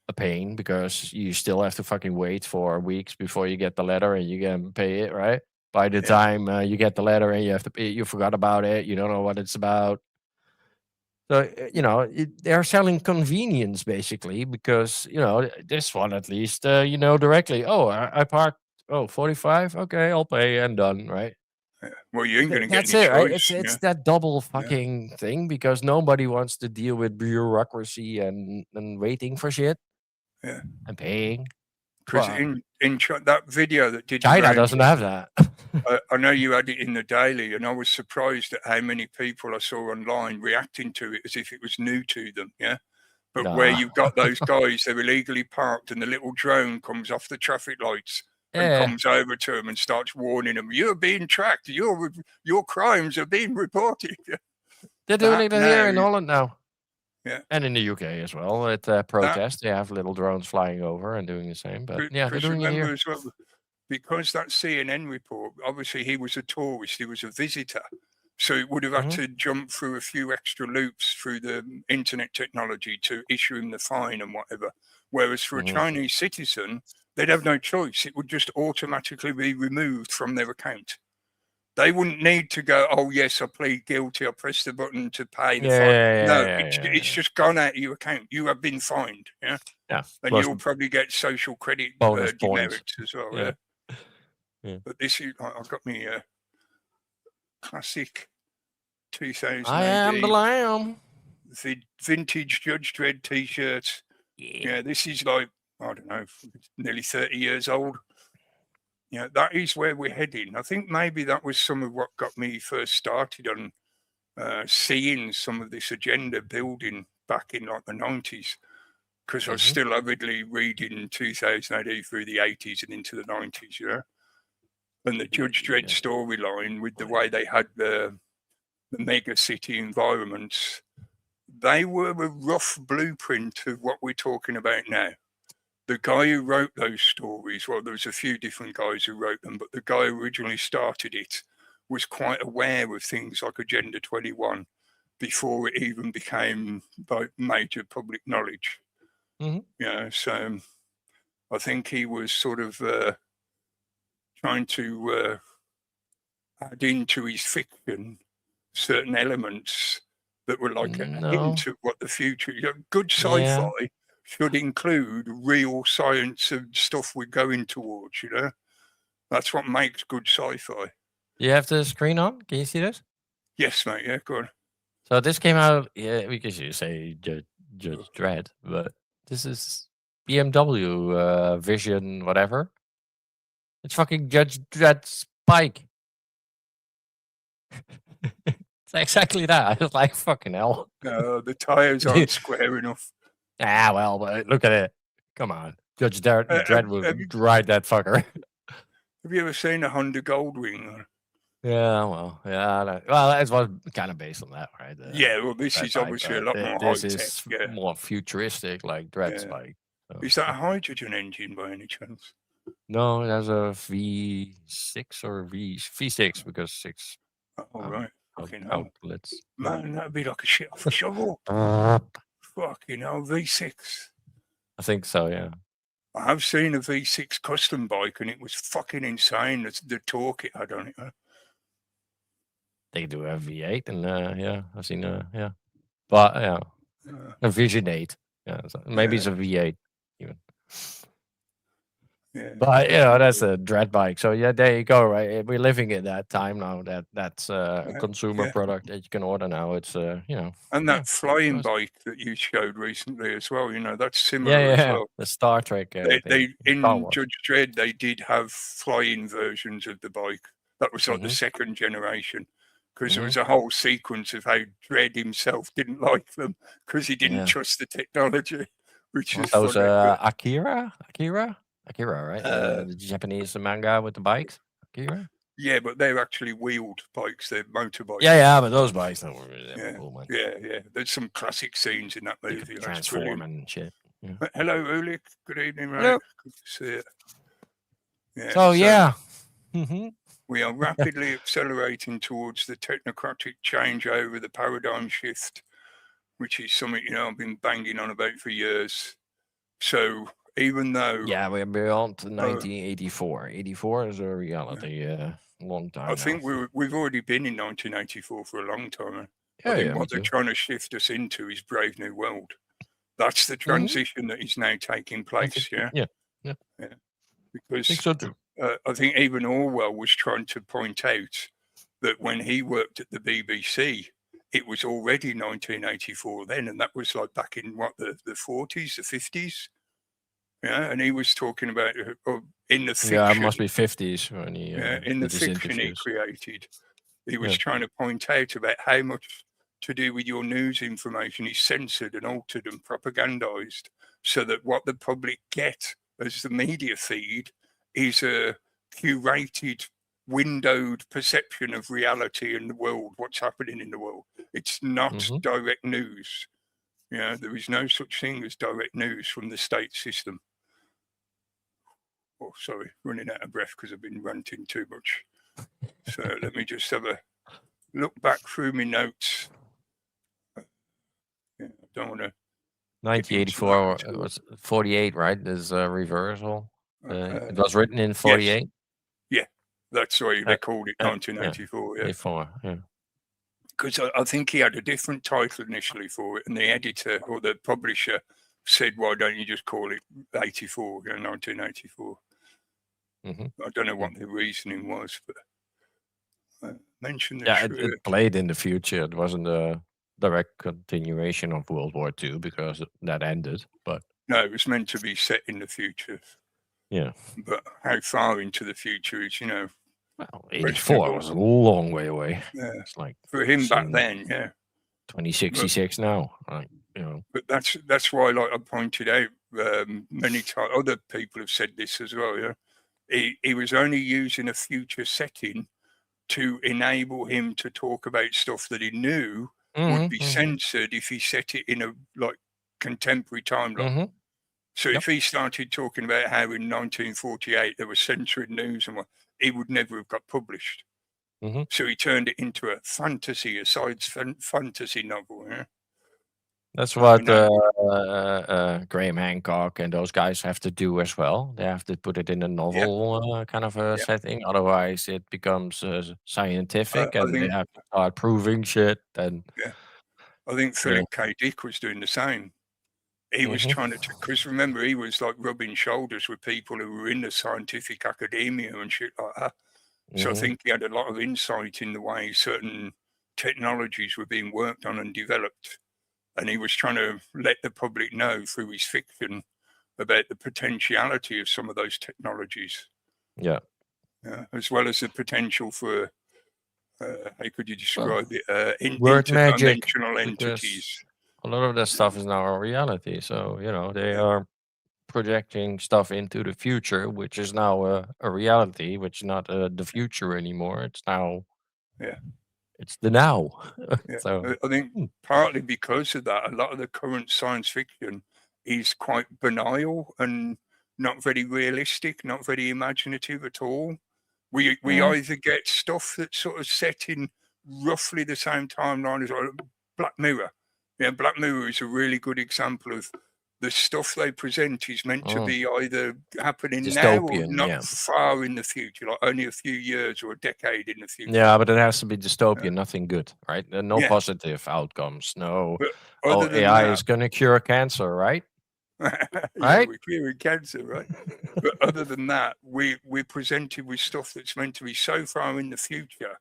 a pain because you still have to fucking wait for weeks before you get the letter and you can pay it, right? By the time you get the letter and you have to pay, you forgot about it, you don't know what it's about. So, they're selling convenience basically because, this one at least, directly, oh, I parked, 45, okay, I'll pay and done, right? Well, you ain't going to get That's any it, right? choice. It's that double fucking thing because nobody wants to deal with bureaucracy and waiting for shit Yeah. and paying. Because Fuck. in that video that did the China rounds, doesn't have that. I know you had it in the daily, and I was surprised at how many people I saw online reacting to it as if it was new to them. Yeah. But where you've got those guys, they're illegally parked, and the little drone comes off the traffic lights and comes over to them and starts warning them, "You're being tracked. Your crimes are being reported." They're doing it here in Holland now. Yeah. And in the UK as well. At protests, they have little drones flying over and doing the same. But yeah, they're doing it here. As well, because that CNN report, obviously he was a tourist, he was a visitor. So it would have had to jump through a few extra loops through the internet technology to issue him the fine and whatever. Whereas for a Chinese citizen, they'd have no choice. It would just automatically be removed from their account. They wouldn't need to go, oh, yes, I plead guilty. I press the button to pay the fine. No, it's just gone out of your account. You have been fined. Yeah. Yeah. And you'll probably get social credit demerits as well. Yeah. But this is, I've got me classic 2000 I am the lamb. Vintage Judge Dredd t-shirts. Yeah, this is like, I don't know, nearly 30 years old. Yeah, that is where we're heading. I think maybe that was some of what got me first started on seeing some of this agenda building back in like the 90s, because I was still avidly reading 2000 AD through the 80s and into the 90s, you know. And the Judge Dredd storyline with the way they had the mega city environments, they were a rough blueprint of what we're talking about now. The guy who wrote those stories, well, there was a few different guys who wrote them, but the guy who originally started it was quite aware of things like Agenda 21 before it even became like major public knowledge. Yeah, so I think he was sort of trying to add into his fiction certain elements that were like a hint of what the future. Good sci-fi should include real science and stuff we're going towards. You know, that's what makes good sci-fi. You have the screen on. Can you see this? Yes, mate. Yeah, go on. So this came out. Yeah, because you say Judge Dredd, but this is BMW Vision, whatever. It's fucking Judge Dredd's bike. It's exactly that. I was like, fucking hell. The tires aren't square enough. Ah, well, but look at it. Come on. Judge Dredd would ride that fucker. Have you ever seen a Honda Goldwing? Yeah, well, yeah. Well, it was kind of based on that, right? Yeah, well, this is obviously a lot more this high-tech. is more futuristic, like Dredd's bike. So. Is that a hydrogen engine by any chance? No, it has a V6 or V6 because 6. Oh, right. Fucking outlets. Man, that'd be like a shit off a shovel. Fucking hell, V6. I think so, yeah. I have seen a V6 custom bike and it was fucking insane. The torque it had on it. They do have V8 and yeah, I've seen yeah. But yeah, a Vision 8. Yeah, so maybe it's a V8 even. Yeah. But that's a Dread bike. So yeah, there you go, right? We're living in that time now. That's a consumer product that you can order now. It's and that flying bike that you showed recently as well. That's similar as well. The Star Trek. They in Judge Dredd they did have flying versions of the bike. That was like the second generation. because there was a whole sequence of how Dredd himself didn't like them because he didn't trust the technology, which is those funny. Akira, right? The Japanese manga with the bikes, Akira. Yeah, but they're actually wheeled bikes. They're motorbikes. Yeah, but those bikes were really cool, man. Yeah. There's some classic scenes in that movie. You could transform and shit. Yeah. Hello, Ulik. Good evening, mate. Hello. Good to see you. Yeah. So yeah. We are rapidly accelerating towards the technocratic changeover, the paradigm shift, which is something, I've been banging on about for years. So even though... Yeah, we're beyond 1984. 84 is a reality. Long time I think we've already been in 1984 for a long time. I think what they're trying to shift us into is Brave New World. That's the transition that is now taking place, Yeah. Because I think so too. I think even Orwell was trying to point out that when he worked at the BBC, it was already 1984 then, and that was like back in the 40s, the 50s. Yeah, and he was talking about in the fiction. Yeah, it must be 50s when he in the fiction he created. He was trying to point out about how much to do with your news information is censored and altered and propagandized, so that what the public get as the media feed is a curated, windowed perception of reality in the world, what's happening in the world. It's not direct news. There is no such thing as direct news from the state system. Oh, sorry, running out of breath because I've been ranting too much. So let me just have a look back through my notes. I don't want to. 1984 was 48, right? There's a reversal. It was written in 48. Yes. Yeah, that's why they called it 1984. Yeah. 84, yeah. Because I think he had a different title initially for it, and the editor or the publisher said, "Why don't you just call it 84? 1984." I don't know what the reasoning was, but mention the it played in the future. It wasn't a direct continuation of World War II because that ended. But no, it was meant to be set in the future. Yeah, but how far into the future is, well, 84 was a long way away. Yeah, it's like for him back then, 2066 now. But that's why, like I pointed out many times, other people have said this as well. Yeah, he was only using a future setting to enable him to talk about stuff that he knew would be censored if he set it in a contemporary timeline. So if he started talking about how in 1948 there was censoring news and what, it would never have got published. So he turned it into a fantasy, a science fantasy novel. Yeah? That's what Graham Hancock and those guys have to do as well. They have to put it in a novel kind of a setting. Otherwise, it becomes scientific, and they have to start proving shit. And I think Philip K. Dick was doing the same. He was trying to, because remember, he was like rubbing shoulders with people who were in the scientific academia and shit like that. So I think he had a lot of insight in the way certain technologies were being worked on and developed. And he was trying to let the public know through his fiction about the potentiality of some of those technologies. Yeah. As well as the potential for, how could you describe it? Interdimensional entities. A lot of that stuff is now a reality. So, they are projecting stuff into the future, which is now a reality, which is not the future anymore. It's now... It's the now. So I think partly because of that, a lot of the current science fiction is quite banal and not very realistic, not very imaginative at all. We either get stuff that's sort of set in roughly the same timeline as Black Mirror. Yeah, Black Mirror is a really good example of the stuff they present is meant to be either happening now or not far in the future, like only a few years or a decade in the future. Yeah, but it has to be dystopian, nothing good, right? And no positive outcomes. No, AI is going to cure cancer, right? We're curing cancer, right? But other than that, we're presented with stuff that's meant to be so far in the future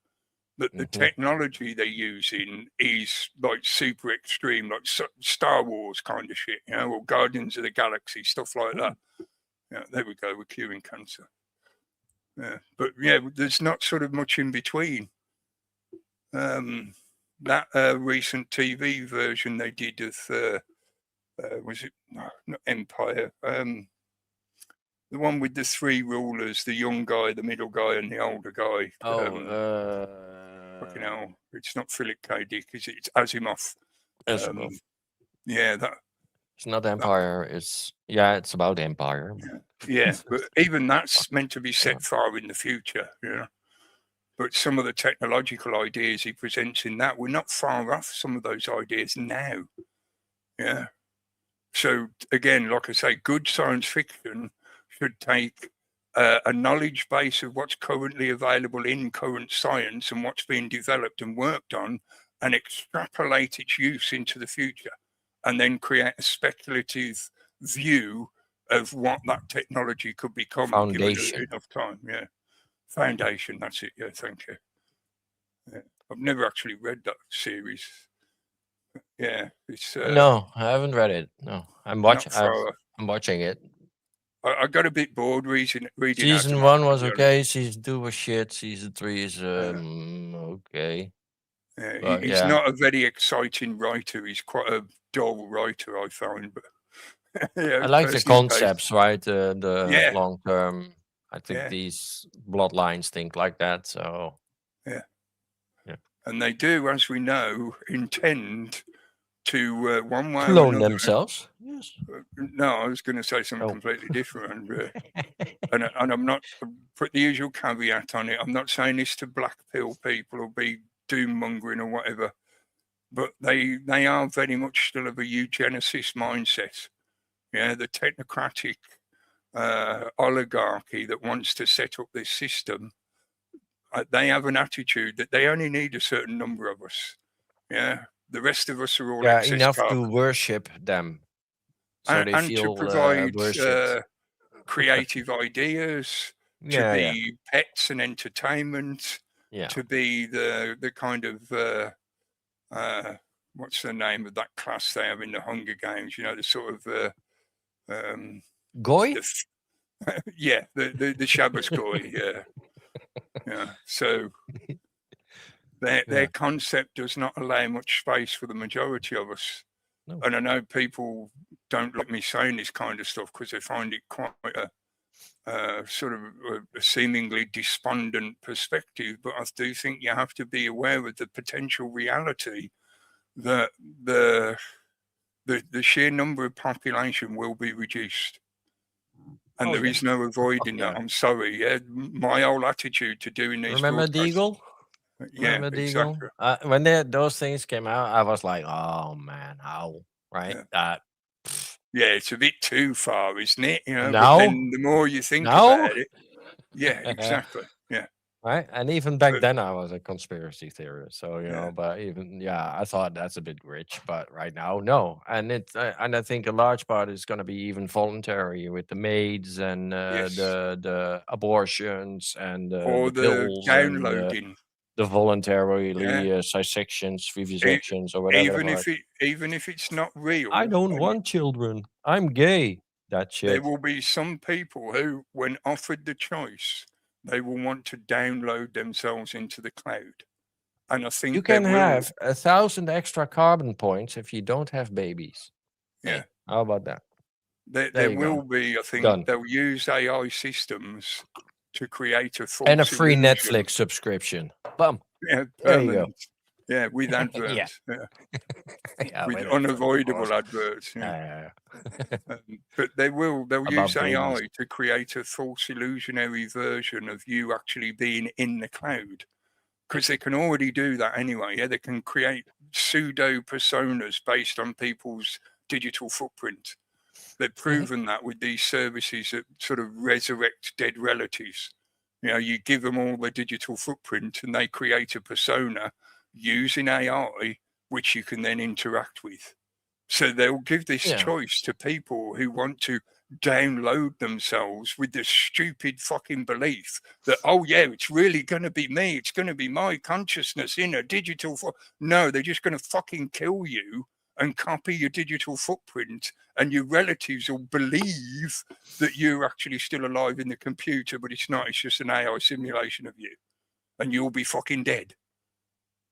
that the technology they're using is like super extreme, like Star Wars kind of shit, or Guardians of the Galaxy, stuff like that. Yeah, there we go, we're curing cancer. Yeah, but there's not sort of much in between. that recent TV version they did of was it not Empire? The one with the three rulers, the young guy, the middle guy, and the older guy. Fucking hell, it's not Philip K. Dick, is it? It's Asimov. Yeah, that. It's not Empire. It's about Empire. Yeah, but even that's meant to be set far in the future. Yeah. But some of the technological ideas he presents in that, we're not far off some of those ideas now. Yeah. So again, like I say, good science fiction should take a knowledge base of what's currently available in current science and what's being developed and worked on, and extrapolate its use into the future, and then create a speculative view of what that technology could become. Foundation. Given enough time. Yeah. Foundation, that's it. Yeah, thank you. Yeah. I've never actually read that series. Yeah, it's no, I haven't read it. No, I'm watching it. I got a bit bored reading. Season 1 was okay. Season 2 was shit. Season 3 is okay. Yeah, he's not a very exciting writer. He's quite a dull writer, I find. But I like the concepts, right? The long term. I think these bloodlines think like that. So yeah, and they do, as we know, intend to one way clone or another, themselves. Yes. No, I was going to say something completely different, and I'm not put the usual caveat on it. I'm not saying this to black pill people or be doom mongering or whatever, but they are very much still of a eugenicist mindset. Yeah, the technocratic oligarchy that wants to set up this system. They have an attitude that they only need a certain number of us. Yeah. The rest of us are all enough to worship them, so they feel to provide creative ideas, to be pets and entertainment, to be the kind of what's the name of that class they have in the Hunger Games? You know, the sort of goy. The Shabbos goy. Yeah. So. Their concept does not allow much space for the majority of us. No. And I know people don't like me saying this kind of stuff because they find it quite a sort of a seemingly despondent perspective. But I do think you have to be aware of the potential reality that the sheer number of population will be reduced. And there is no avoiding that. I'm sorry. Yeah, my whole attitude to doing these. Remember Deagle? Yeah, exactly. When those things came out, I was like, "Oh man, how?" Right? Yeah, it's a bit too far, isn't it? You know. But then the more you think about it, yeah, exactly. Yeah. Right. And even back then, I was a conspiracy theorist. So you know, but even I thought that's a bit rich. But right now, no. And and I think a large part is going to be even voluntary with the maids and the abortions and or the pills downloading. And, the voluntarily vivisections or whatever. Even if it's not real. I don't want children. I'm gay. That shit. There will be some people who, when offered the choice, they will want to download themselves into the cloud. And I think you can have 1,000 extra carbon points if you don't have babies. Yeah. How about that? There will be, I think, they'll use AI systems to create a false and a free illusion. Netflix subscription. Bum. Yeah, there you go. Yeah, with adverts. With unavoidable adverts. But they'll use AI to create a false illusionary version of you actually being in the cloud. Because they can already do that anyway. Yeah, they can create pseudo personas based on people's digital footprint. They've proven that with these services that sort of resurrect dead relatives. You know, you give them all the digital footprint and they create a persona using AI, which you can then interact with. So they'll give this choice to people who want to download themselves with this stupid fucking belief that, oh yeah, it's really going to be me. It's going to be my consciousness in a digital. No, they're just going to fucking kill you and copy your digital footprint, and your relatives will believe that you're actually still alive in the computer, but it's not. It's just an AI simulation of you, and you'll be fucking dead.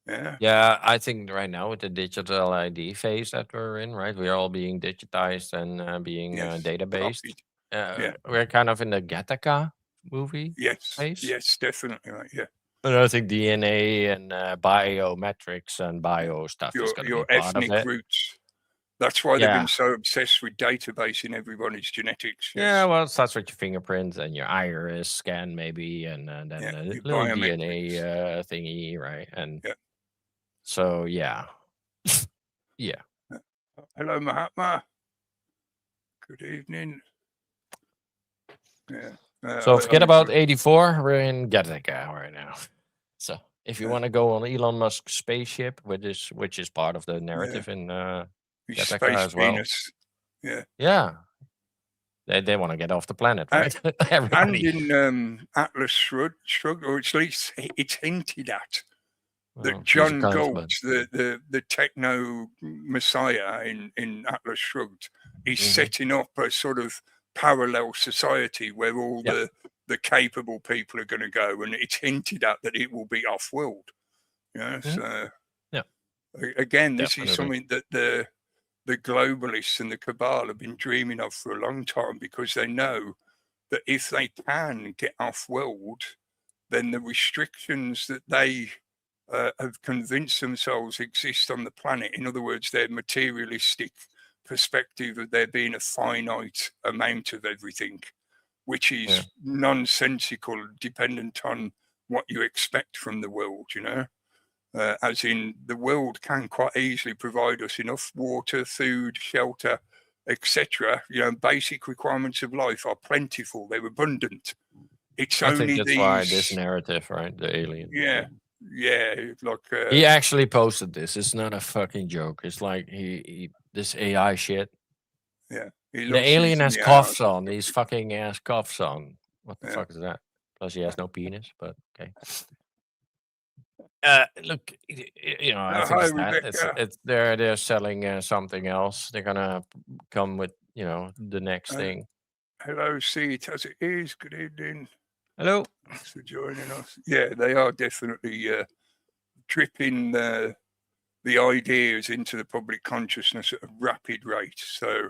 Yeah. Yeah, I think right now with the digital ID phase that we're in, right? We're all being digitized and being Yes. databased. Copied. Yeah. We're kind of in the Gattaca movie Yes. phase. Yes. Definitely. Right. Yeah. And I think DNA and biometrics and Yeah. bio stuff is going to be Your part of ethnic it. roots. That's why they've Yeah. been so obsessed with databasing everybody's genetics. Yes. Yeah, well, it starts with your fingerprints and your iris scan, maybe, and then Yeah, a your little biometrics. DNA thingy, right? And Yeah. so, yeah. Yeah. Hello, Mahatma. Good evening. Yeah. So forget about 84. We're in Gattaca right now. So if you Yeah. want to go on Elon Musk's spaceship, which is part of the narrative in Gattaca Space as well. Venus. Yeah. Yeah. They want to get off the planet, right? Everybody. And in Atlas Shrugged, or at least it's hinted at that Well, John Galt, the techno messiah in Atlas Shrugged, is setting up a sort of parallel society where all the capable people are going to go, and it's hinted at that it will be off-world. Yeah. So again, this is something that the globalists and the cabal have been dreaming of for a long time, because they know that if they can get off-world, then the restrictions that they have convinced themselves exist on the planet, in other words, their materialistic perspective of there being a finite amount of everything, which is nonsensical, dependent on what you expect from the world, you know? As in, the world can quite easily provide us enough water, food, shelter, etc. You know, basic requirements of life are plentiful; they're abundant. It's I only think that's why this narrative, right? The alien. Yeah, like he actually posted this. It's not a fucking joke. It's like he this AI shit. Yeah, the alien has cuffs on. These fucking ass cuffs on. What the fuck is that? Plus, he has no penis. But okay. Look, you know, I think it's they're selling something else. They're gonna come with, you know, the next thing. Hello, see it as it is. Good evening. Hello. Thanks for joining us. Yeah, they are definitely dripping the ideas into the public consciousness at a rapid rate. So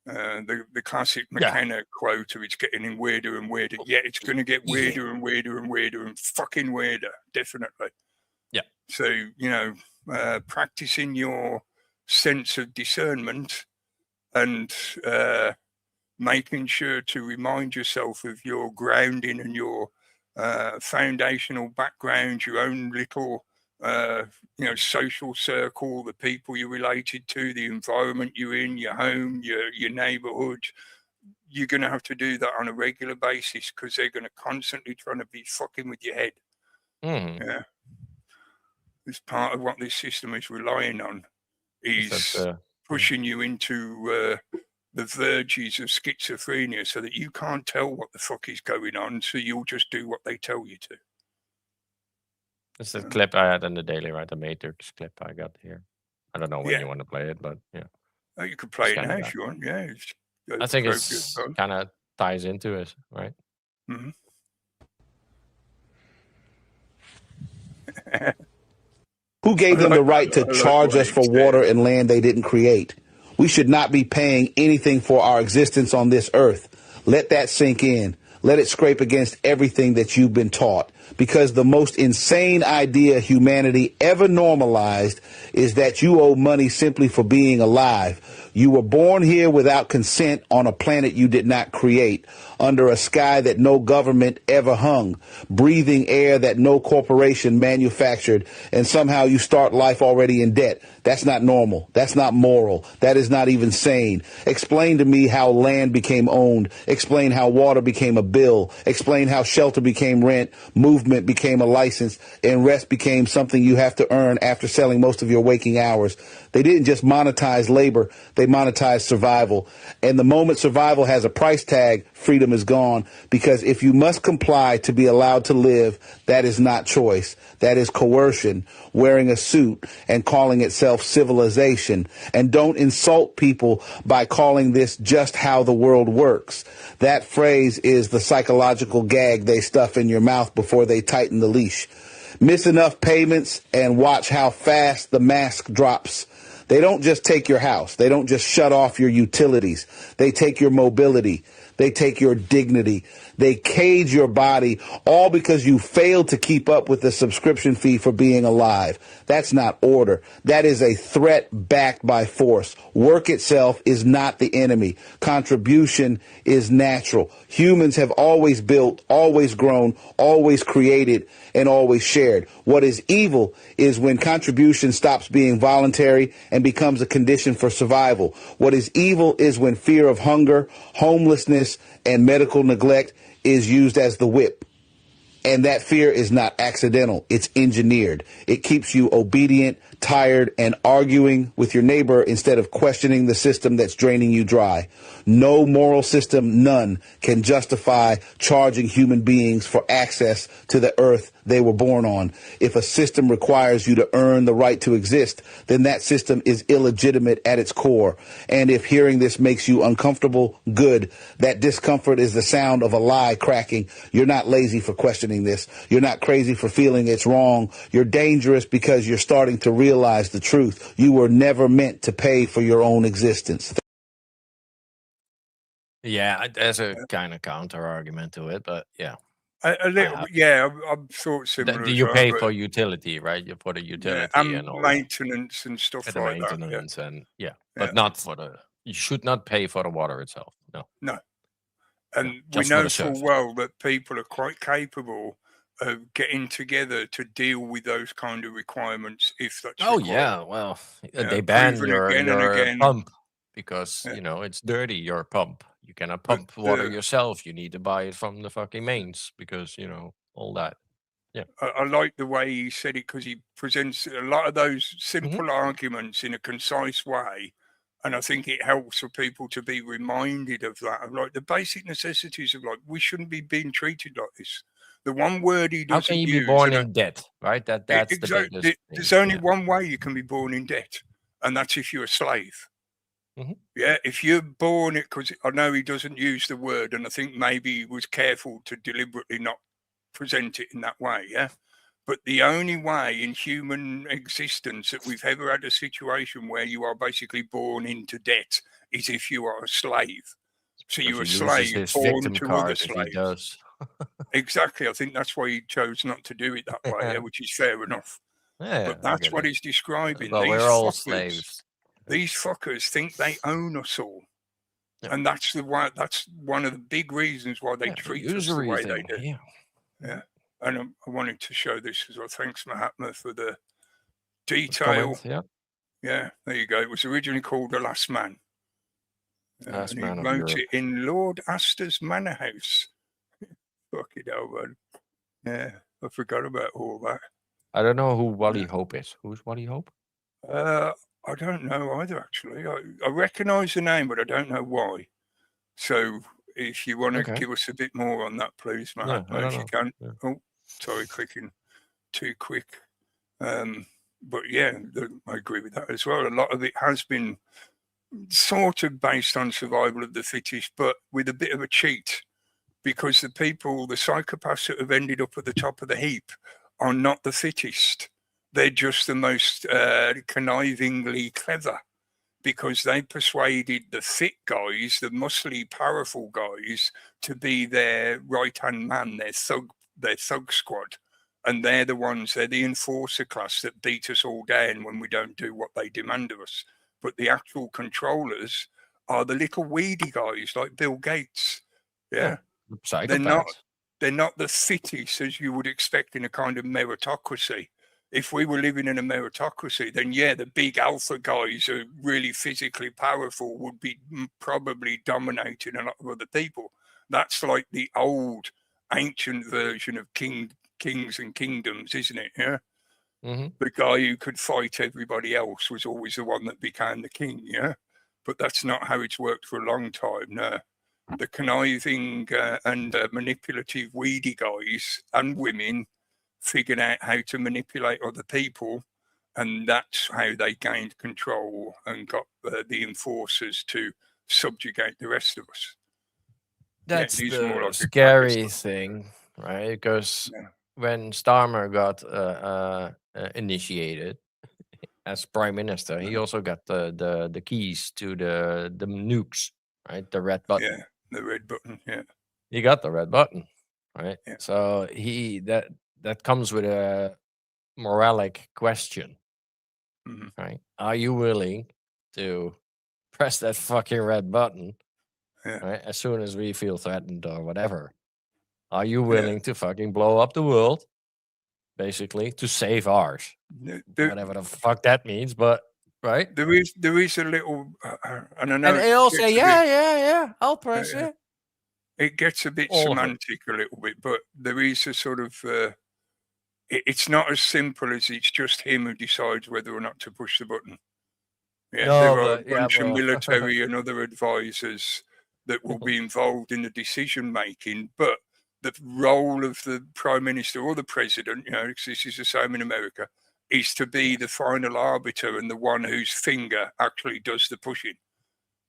the classic McKenna quote of "it's getting weirder and weirder." Yeah, it's going to get weirder and weirder and weirder and fucking weirder. Definitely. Yeah. So, you know, practicing your sense of discernment and making sure to remind yourself of your grounding and your foundational background, your own little, you know, social circle, the people you're related to, the environment you're in, your home, your neighborhood. You're going to have to do that on a regular basis, because they're going to constantly trying to be fucking with your head. Yeah. It's part of what this system is relying on, is pushing you into the verges of schizophrenia, so that you can't tell what the fuck is going on, so you'll just do what they tell you to. It's a clip I had in the daily, right? The Matrix clip I got here. I don't know when you want to play it, but yeah. Oh, you can play it now if you want. Yeah. I think it's kind of ties into it, right? Mm-hmm. Who gave them the right to charge us for water and land they didn't create? We should not be paying anything for our existence on this earth. Let that sink in. Let it scrape against everything that you've been taught. Because the most insane idea humanity ever normalized is that you owe money simply for being alive. You were born here without consent on a planet you did not create, under a sky that no government ever hung, breathing air that no corporation manufactured, and somehow you start life already in debt. That's not normal. That's not moral. That is not even sane. Explain to me how land became owned. Explain how water became a bill. Explain how shelter became rent, movement became a license, and rest became something you have to earn after selling most of your waking hours. They didn't just monetize labor, they monetized survival. And the moment survival has a price tag, freedom is gone. Because if you must comply to be allowed to live, that is not choice. That is coercion, wearing a suit and calling itself civilization. And don't insult people by calling this just how the world works. That phrase is the psychological gag they stuff in your mouth before they tighten the leash. Miss enough payments and watch how fast the mask drops. They don't just take your house. They don't just shut off your utilities. They take your mobility. They take your dignity. They cage your body, all because you failed to keep up with the subscription fee for being alive. That's not order. That is a threat backed by force. Work itself is not the enemy. Contribution is natural. Humans have always built, always grown, always created, and always shared. What is evil is when contribution stops being voluntary and becomes a condition for survival. What is evil is when fear of hunger, homelessness, and medical neglect is used as the whip. And that fear is not accidental. It's engineered. It keeps you obedient, tired, and arguing with your neighbor instead of questioning the system that's draining you dry. No moral system, none, can justify charging human beings for access to the earth they were born on. If a system requires you to earn the right to exist, then that system is illegitimate at its core. And if hearing this makes you uncomfortable, good. That discomfort is the sound of a lie cracking. You're not lazy for questioning this. You're not crazy for feeling it's wrong. You're dangerous because you're starting to realize the truth. You were never meant to pay for your own existence. Yeah, there's a kind of counter argument to it, but yeah. A little, yeah, I've thought similar. You pay well, for utility, right? For the utility and all maintenance and stuff the like maintenance that. And but not for the. You should not pay for the water itself. No. And we know full well that people are quite capable of getting together to deal with those kind of requirements if that's required. Yeah, well, they ban your pump because it's dirty. Your pump. You cannot pump water yourself. You need to buy it from the fucking mains because all that. Yeah, I like the way he said it because he presents a lot of those simple arguments in a concise way, and I think it helps for people to be reminded of that, of like the basic necessities of like we shouldn't be being treated like this. The one word he doesn't use. How can you be born in debt, right? That's exactly the biggest There's only one way you can be born in debt, and that's if you're a slave. Yeah, if you're born it, because I know he doesn't use the word, and I think maybe he was careful to deliberately not present it in that way. Yeah, but the only way in human existence that we've ever had a situation where you are basically born into debt is if you are a slave. So you're a slave born to other slaves. Exactly. I think that's why he chose not to do it that way, which is fair enough. Yeah, but that's what he's describing. Well, we're all slaves. These fuckers think they own us all. Yeah. And that's one of the big reasons why they treat us the way they do. Yeah. And I wanted to show this as well. Thanks, Mahatma, for the detail. Yeah, there you go. It was originally called The Last Man. Last Man of Europe. He wrote it in Lord Astor's manor house. Fucking hell, man. Yeah, I forgot about all that. I don't know who Wally Hope is. Who's Wally Hope? I don't know either, actually. I recognise the name, but I don't know why. So if you want to give us a bit more on that, please, Mahatma, if you can. Yeah. Oh, sorry, clicking too quick. But yeah, I agree with that as well. A lot of it has been sort of based on survival of the fittest, but with a bit of a cheat, because the psychopaths that have ended up at the top of the heap are not the fittest. They're just the most connivingly clever, because they persuaded the fit guys, the muscly, powerful guys, to be their right-hand man, their thug squad. And they're the enforcer class that beat us all down when we don't do what they demand of us. But the actual controllers are the little weedy guys like Bill Gates. Yeah. They're not the fittest as you would expect in a kind of meritocracy. If we were living in a meritocracy, then the big alpha guys who are really physically powerful would be probably dominating a lot of other people. That's like the old ancient version of kings and kingdoms, isn't it? Yeah. The guy who could fight everybody else was always the one that became the king. Yeah. But that's not how it's worked for a long time. No. The conniving and manipulative weedy guys and women figured out how to manipulate other people, and that's how they gained control and got the enforcers to subjugate the rest of us. That's the scary thing, right? Because when Starmer got initiated as prime minister, he also got the keys to the nukes, right? The red button. Yeah, the red button. Yeah, He got the red button, right? Yeah. So that comes with a moralic question, Mhm. right? Are you willing to press that fucking red button, Yeah. right? As soon as we feel threatened or whatever, are you Yeah. willing to fucking blow up the world, basically, to save ours? There, Whatever the fuck that means, but right? there is a little, and I know And they all say, gets a yeah, I'll press yeah. it. It gets a bit All of it. semantic a little bit, but there is a sort of it's not as simple as it's just him who decides whether or not to push the button. Yeah, No, there are a but yeah, bunch of well, military and other advisors that will be involved in the decision making, but the role of the prime minister or the president, you know, 'cause this is the same in America, is to be the final arbiter and the one whose finger actually does the pushing.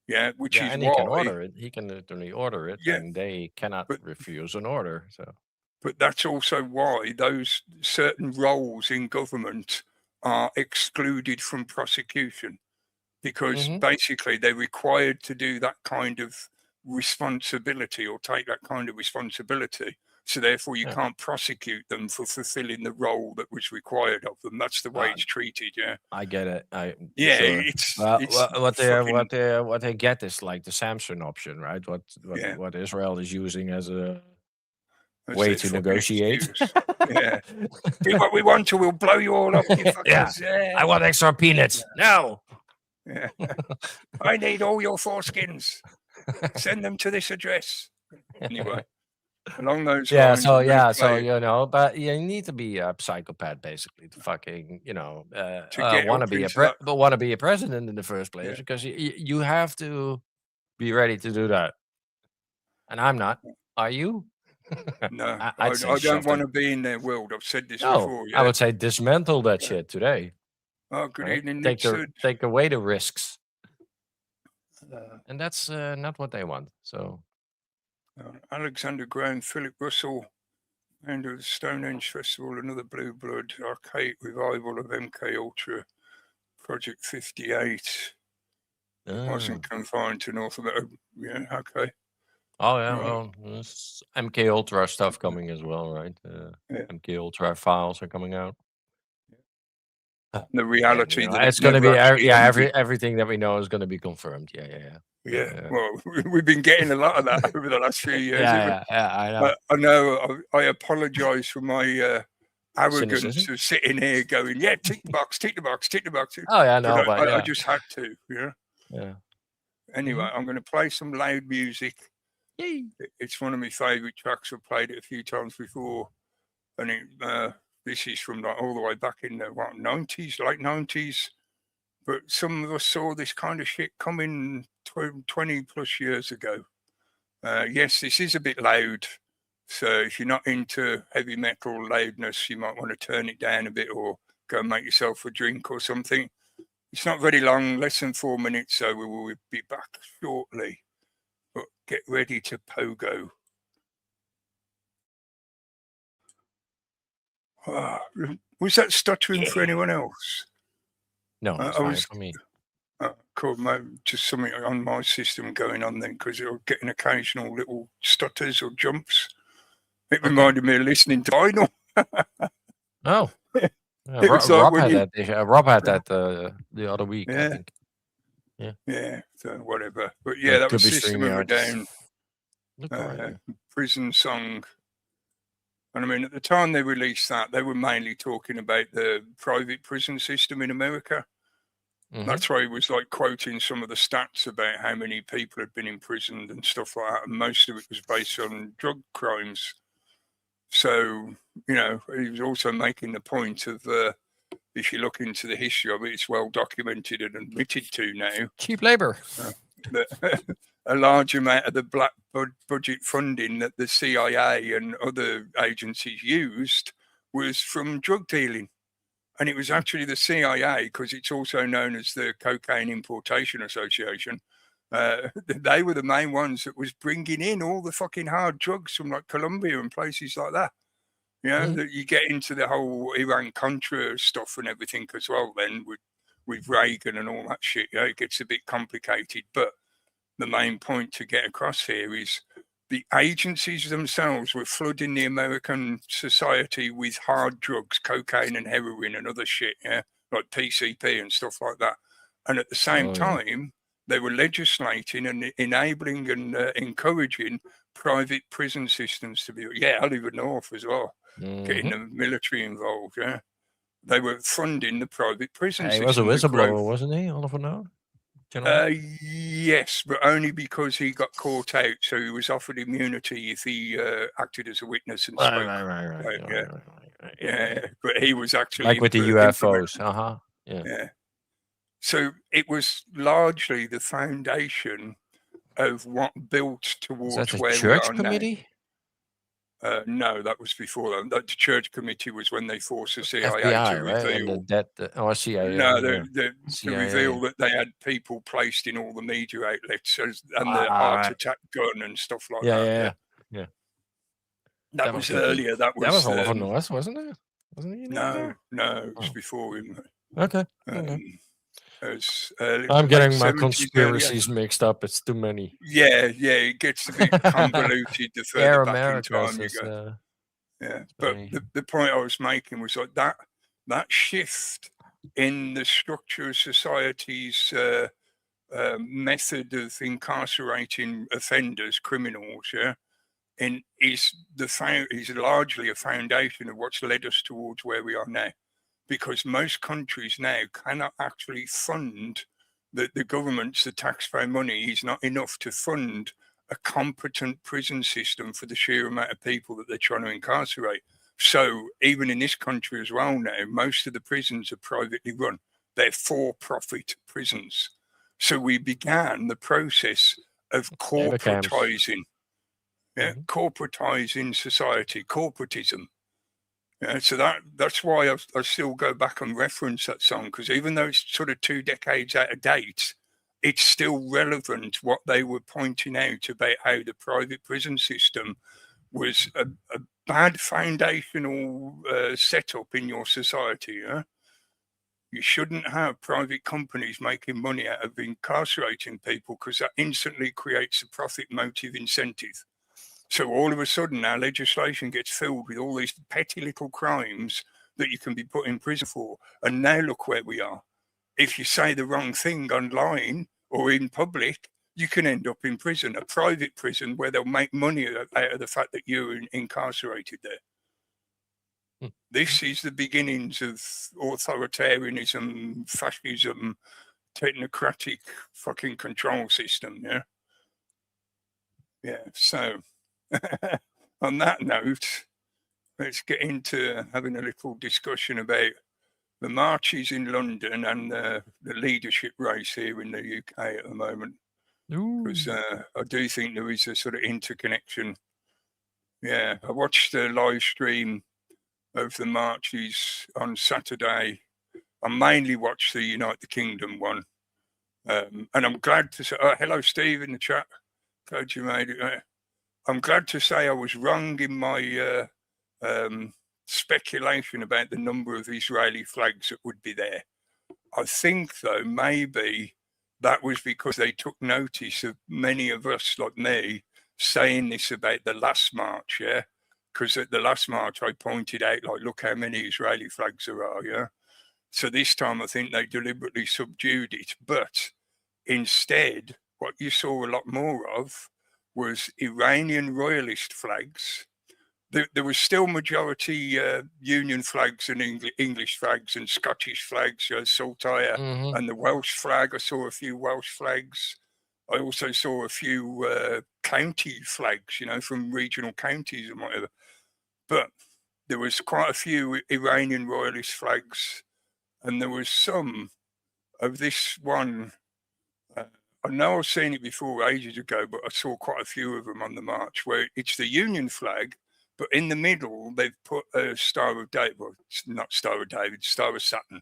Yeah, which yeah, is and he can why. order it. He can literally order it, Yeah, and they cannot but refuse an order. So but that's also why those certain roles in government are excluded from prosecution, because Mhm. basically they're required to do that kind of responsibility or take that kind of responsibility. So therefore you Yeah. can't prosecute them for fulfilling the role that was required of them. That's the way it's treated. Yeah. I get it. Yeah. Sure. It's What they get is like the Samson option, right? Yeah. What Israel is using as a That's way their to fucking negotiate. excuse. Yeah. Do what we want to, we'll blow you all up, you fuckers. Yeah. I want extra peanuts. No. Yeah. I need all your foreskins. Send them to this address. Anyway, along those Yeah, lines, so I'm gonna so play you know, but you need to be a psychopath basically to fucking, to get want to up be into that. want to be a president in the first place, Yeah. because you have to be ready to do that. And I'm not. Are you? No, I'd say I don't shove want the to be in their world. I've said this No, before. I Yeah. would say dismantle that Yeah. shit today, Oh, good right? evening, Take Richard. away the risks. Uh, And that's not what they want. So Alexander Graham, Philip Russell, and of the Stonehenge Festival, another Blue Blood archaic revival of MK Ultra, Project 58. It wasn't confined to North America. Yeah, okay. Oh yeah, Right. well, there's MK Ultra stuff coming as well, right? Yeah. MK Ultra files are coming out. The And, reality that it's it going to never be actually ended. everything that we know is going to be confirmed. Yeah, well, we've been getting a lot of that over the last few years. yeah, I know. I know. I apologise for my arrogance Cynicism? of sitting here going, "Yeah, tick the box, tick the box, tick the box." Oh yeah, no, but I yeah, just had to. Yeah. yeah. Anyway, I'm going to play some loud music. Yay. It's one of my favourite tracks. I've played it a few times before, and this is from like all the way back in the 90s, late 90s. But some of us saw this kind of shit coming 20 plus years ago. Yes, this is a bit loud. So if you're not into heavy metal loudness, you might want to turn it down a bit or go and make yourself a drink or something. It's not very long, less than 4 minutes, so we will be back shortly. But get ready to pogo. Was that stuttering for anyone else? No, it's fine for me. Cool, just something on my system going on then, because you're getting occasional little stutters or jumps. It reminded me of listening to vinyl. Oh, It was like Rob when had that. Rob had that the other week, I Yeah. think. Yeah, so whatever. But Or yeah, it that could was be System of a StreamYard. Down Look alright. prison song. And I mean, at the time they released that, they were mainly talking about the private prison system in America. Mhm. That's why he was like quoting some of the stats about how many people had been imprisoned and stuff like that. And most of it was based on drug crimes. So, you know, he was also making the point of if you look into the history of it, it's well documented and admitted to now. Cheap labor. That a large amount of the black budget funding that the CIA and other agencies used was from drug dealing. And it was actually the CIA, because it's also known as the Cocaine Importation Association. They were the main ones that was bringing in all the fucking hard drugs from like Colombia and places like that. You know, that you get into the whole Iran-Contra stuff and everything as well then with Reagan and all that shit. Yeah, it gets a bit complicated. But the main point to get across here is the agencies themselves were flooding the American society with hard drugs, cocaine and heroin and other shit, yeah, like PCP and stuff like that. And at the same time, they were legislating and enabling and encouraging private prison systems to be, Oliver North as well, getting the military involved, yeah. They were funding the private prison system. He was a whistleblower, wasn't he, Oliver North? Yes, but only because he got caught out, so he was offered immunity if he acted as a witness and spoke. Yeah, but he was actually like with the UFOs. Yeah. So it was largely the foundation of what built towards where church we are committee? now. No, that was before that. The church committee was when they forced the CIA FBI, to reveal. Right? CIA. No, to reveal that they had people placed in all the media outlets and the heart attack gun and stuff like that. Yeah. That was earlier. That was Oliver North, wasn't it? Wasn't he? No, it was before him. Okay. I'm getting my conspiracies mixed up. It's too many. Yeah, it gets a bit convoluted the further back in time you go. But the point I was making was like that shift in the structure of society's method of incarcerating offenders, criminals, is largely a foundation of what's led us towards where we are now. Because most countries now cannot actually fund the government's, the taxpayer money is not enough to fund a competent prison system for the sheer amount of people that they're trying to incarcerate. So even in this country as well now, most of the prisons are privately run. They're for-profit prisons. So we began the process of corporatizing, corporatizing society, corporatism. Yeah, so that's why I still go back and reference that song, because even though it's sort of 2 decades out of date, it's still relevant what they were pointing out about how the private prison system was a bad foundational setup in your society. Yeah? You shouldn't have private companies making money out of incarcerating people, because that instantly creates a profit motive incentive. So all of a sudden, our legislation gets filled with all these petty little crimes that you can be put in prison for. And now look where we are. If you say the wrong thing online or in public, you can end up in prison, a private prison where they'll make money out of the fact that you're incarcerated there. This is the beginnings of authoritarianism, fascism, technocratic fucking control system, yeah? Yeah, so... on that note, let's get into having a little discussion about the marches in London and the leadership race here in the UK at the moment. Because I do think there is a sort of interconnection. Yeah, I watched the live stream of the marches on Saturday. I mainly watched the United Kingdom one. And I'm glad to say, hello, Steve, in the chat. Glad you made it. I'm glad to say I was wrong in my speculation about the number of Israeli flags that would be there. I think, though, maybe that was because they took notice of many of us, like me, saying this about the last march, yeah? Because at the last march, I pointed out, like, look how many Israeli flags there are, yeah? So this time, I think they deliberately subdued it. But instead, what you saw a lot more of was Iranian royalist flags. There was still majority Union flags and English flags and Scottish flags, Saltire and the Welsh flag. I saw a few Welsh flags. I also saw a few county flags, from regional counties and whatever. But there was quite a few Iranian royalist flags, and there was some of this one. I know I've seen it before ages ago, but I saw quite a few of them on the march where it's the Union flag, but in the middle they've put a Star of David. Well, it's not Star of David, Star of Saturn.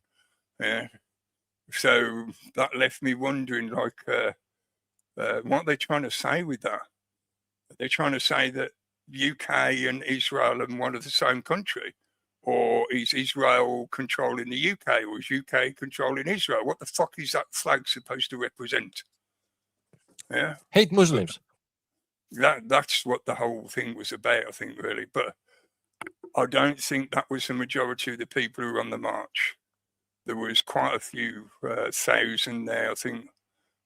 Yeah. So that left me wondering, like, what are they trying to say with that? They're trying to say that UK and Israel and one of the same country? Or is Israel controlling the UK, or is UK controlling Israel? What the fuck is that flag supposed to represent? Yeah, Hate Muslims. that's what the whole thing was about, I think, really. But I don't think that was the majority of the people who were on the march. There was quite a few thousand there. I think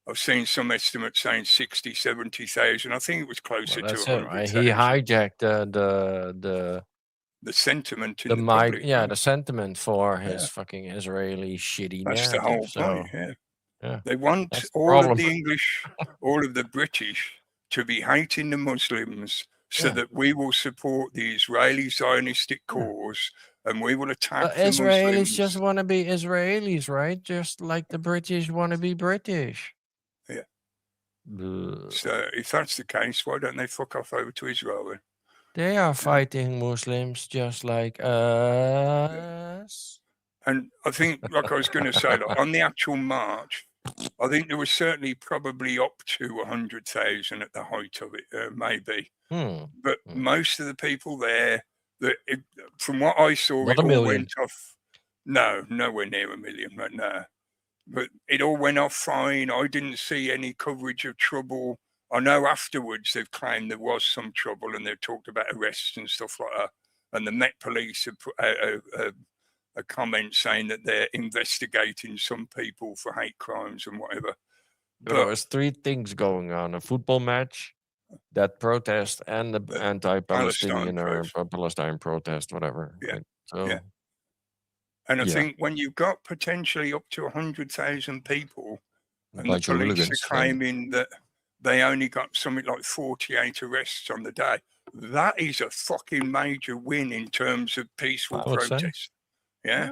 I've seen some estimates saying 60, 70,000. I think it was closer Well, to that's it, right? 100,000. He hijacked The sentiment in the public. the sentiment for his Yeah. fucking Israeli shitty That's the narrative. whole So point. Yeah. yeah, They want that's the all of problem. the English, all of the British to be hating the Muslims so Yeah. that we will support the Israeli Zionistic cause and we will attack the Israelis Muslims. just want to be Israelis, right? Just like the British want to be British. Yeah. Ugh. So if that's the case, why don't they fuck off over to Israel then? They are fighting Muslims just like us. And I think, like I was going to say, like, on the actual march, I think there was certainly probably up to 100,000 at the height of it, maybe. But most of the people there, from what I saw, Not it a all million. went off. No, nowhere near a million, right now. But it all went off fine. I didn't see any coverage of trouble. I know afterwards they've claimed there was some trouble and they've talked about arrests and stuff like that. And the Met Police have put out a comment saying that they're investigating some people for hate crimes and whatever. There was three things going on: a football match, that protest, and the anti-Palestinian or Palestine protest, whatever. Yeah. Right? So, yeah. And I think when you've got potentially up to 100,000 people, and the police are claiming that they only got something like 48 arrests on the day, that is a fucking major win in terms of peaceful protest. Yeah.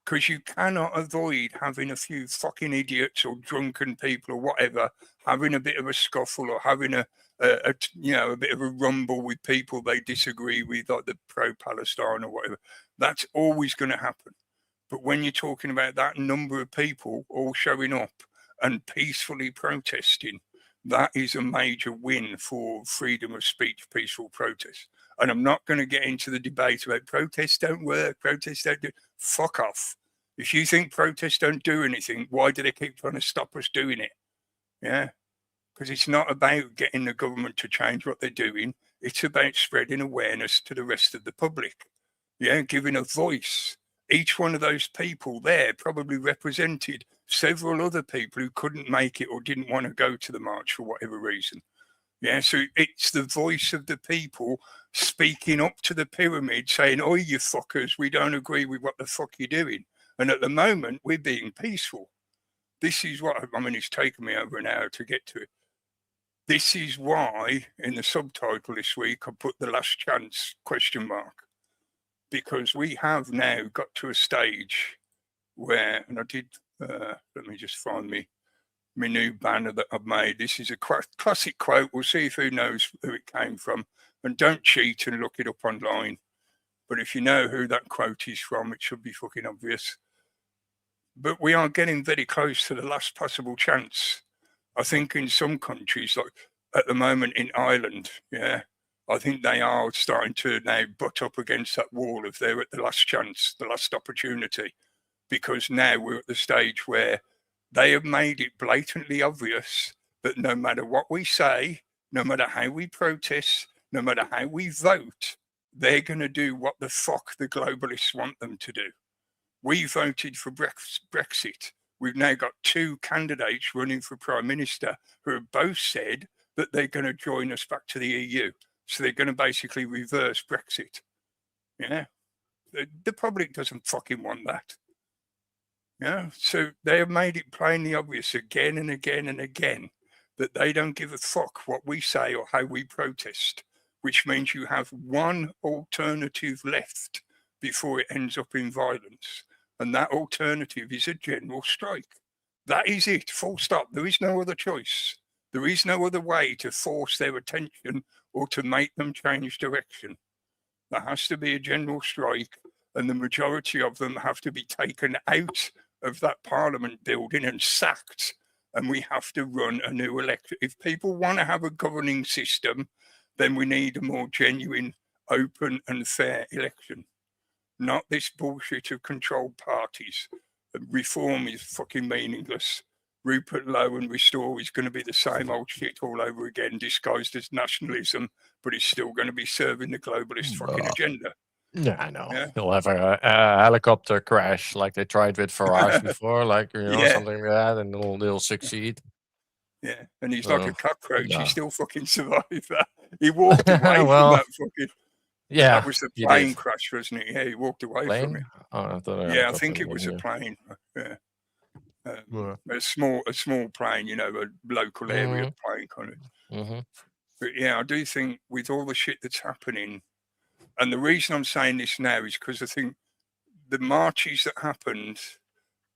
Because you cannot avoid having a few fucking idiots or drunken people or whatever having a bit of a scuffle or having a bit of a rumble with people they disagree with, like the pro-Palestine or whatever. That's always going to happen. But when you're talking about that number of people all showing up and peacefully protesting, that is a major win for freedom of speech, peaceful protest. And I'm not going to get into the debate about protests don't work, protests don't do. Fuck off. If you think protests don't do anything, why do they keep trying to stop us doing it? Yeah. Because it's not about getting the government to change what they're doing. It's about spreading awareness to the rest of the public. Yeah. Giving a voice. Each one of those people there probably represented several other people who couldn't make it or didn't want to go to the march for whatever reason. Yeah, so it's the voice of the people speaking up to the pyramid saying, "Oh, you fuckers, we don't agree with what the fuck you're doing." And at the moment, we're being peaceful. This is what, I mean, it's taken me over an hour to get to it. This is why in the subtitle this week, I put the last chance ? Because we have now got to a stage where, and I did, let me just find me new banner that I've made. This is a classic quote. We'll see if who knows who it came from. And don't cheat and look it up online. But if you know who that quote is from, it should be fucking obvious. But we are getting very close to the last possible chance. I think in some countries, like at the moment in Ireland, yeah, I think they are starting to now butt up against that wall if they're at the last chance, the last opportunity. Because now we're at the stage where they have made it blatantly obvious that no matter what we say, no matter how we protest, no matter how we vote, they're going to do what the fuck the globalists want them to do. We voted for Brexit. We've now got two candidates running for Prime Minister who have both said that they're going to join us back to the EU. So they're going to basically reverse Brexit. Yeah. The public doesn't fucking want that. Yeah, so they have made it plainly obvious again and again and again that they don't give a fuck what we say or how we protest, which means you have one alternative left before it ends up in violence. And that alternative is a general strike. That is it, full stop. There is no other choice. There is no other way to force their attention or to make them change direction. There has to be a general strike, and the majority of them have to be taken out of that parliament building and sacked, and we have to run a new election. If people want to have a governing system, then we need a more genuine, open and fair election. Not this bullshit of controlled parties. Reform is fucking meaningless. Rupert Lowe and Restore is going to be the same old shit all over again, disguised as nationalism, but it's still going to be serving the globalist fucking agenda. Yeah, I know. Yeah. He'll have a helicopter crash like they tried with Farage before, like, you know, Yeah. something like that, and they'll succeed. Yeah, and he's like a cockroach. no. He still fucking survived that. He walked away Well, from that fucking. Yeah, That was the he plane did. crash, wasn't it? Yeah, he walked away from Plane? it. Oh, I thought a Yeah, I think helicopter it was a one, plane. Yeah. yeah. A small plane, you know, a local area plane kind of. Mhm. But yeah, I do think with all the shit that's happening, and the reason I'm saying this now is because I think the marches that happened,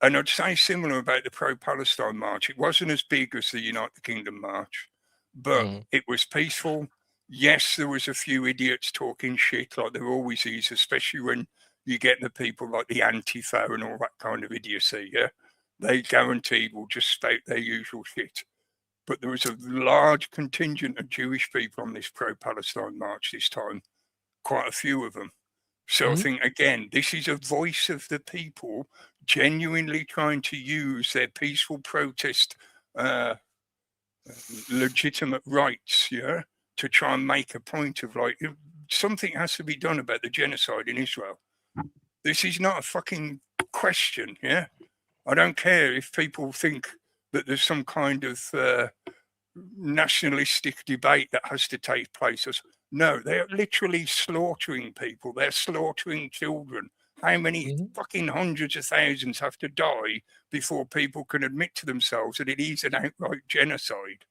and I'd say similar about the pro-Palestine march, it wasn't as big as the United Kingdom march, but it was peaceful. Yes, there was a few idiots talking shit, like there always is, especially when you get the people like the Antifa and all that kind of idiocy, yeah? They guaranteed will just spout their usual shit. But there was a large contingent of Jewish people on this pro-Palestine march this time, quite a few of them. So I think, again, this is a voice of the people genuinely trying to use their peaceful protest legitimate rights, yeah, to try and make a point of like, something has to be done about the genocide in Israel. This is not a fucking question, yeah? I don't care if people think that there's some kind of nationalistic debate that has to take place. No, they're literally slaughtering people. They're slaughtering children. How many fucking hundreds of thousands have to die before people can admit to themselves that it is an outright genocide?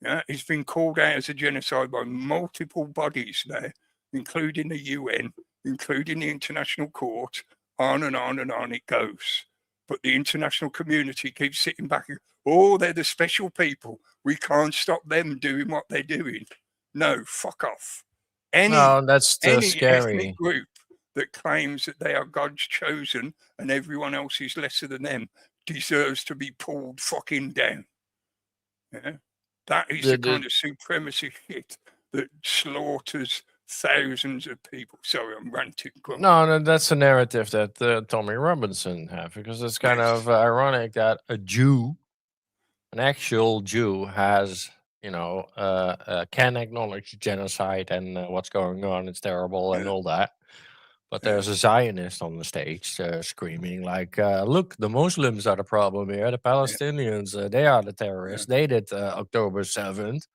Yeah, it's been called out as a genocide by multiple bodies now, including the UN, including the International Court. On and on and on it goes. But the international community keeps sitting back and, oh, they're the special people. We can't stop them doing what they're doing. No, fuck off. No, that's any scary. ethnic group that claims that they are God's chosen and everyone else is lesser than them deserves to be pulled fucking down. Yeah? That is the kind of supremacy shit that slaughters thousands of people. Sorry, I'm ranting. No, that's a narrative that Tommy Robinson have, because it's kind of ironic that a Jew, an actual Jew, has, you know, can acknowledge genocide and what's going on. It's terrible and all that. But there's a Zionist on the stage screaming like, look, the Muslims are the problem here. The Palestinians, they are the terrorists. They did October 7th.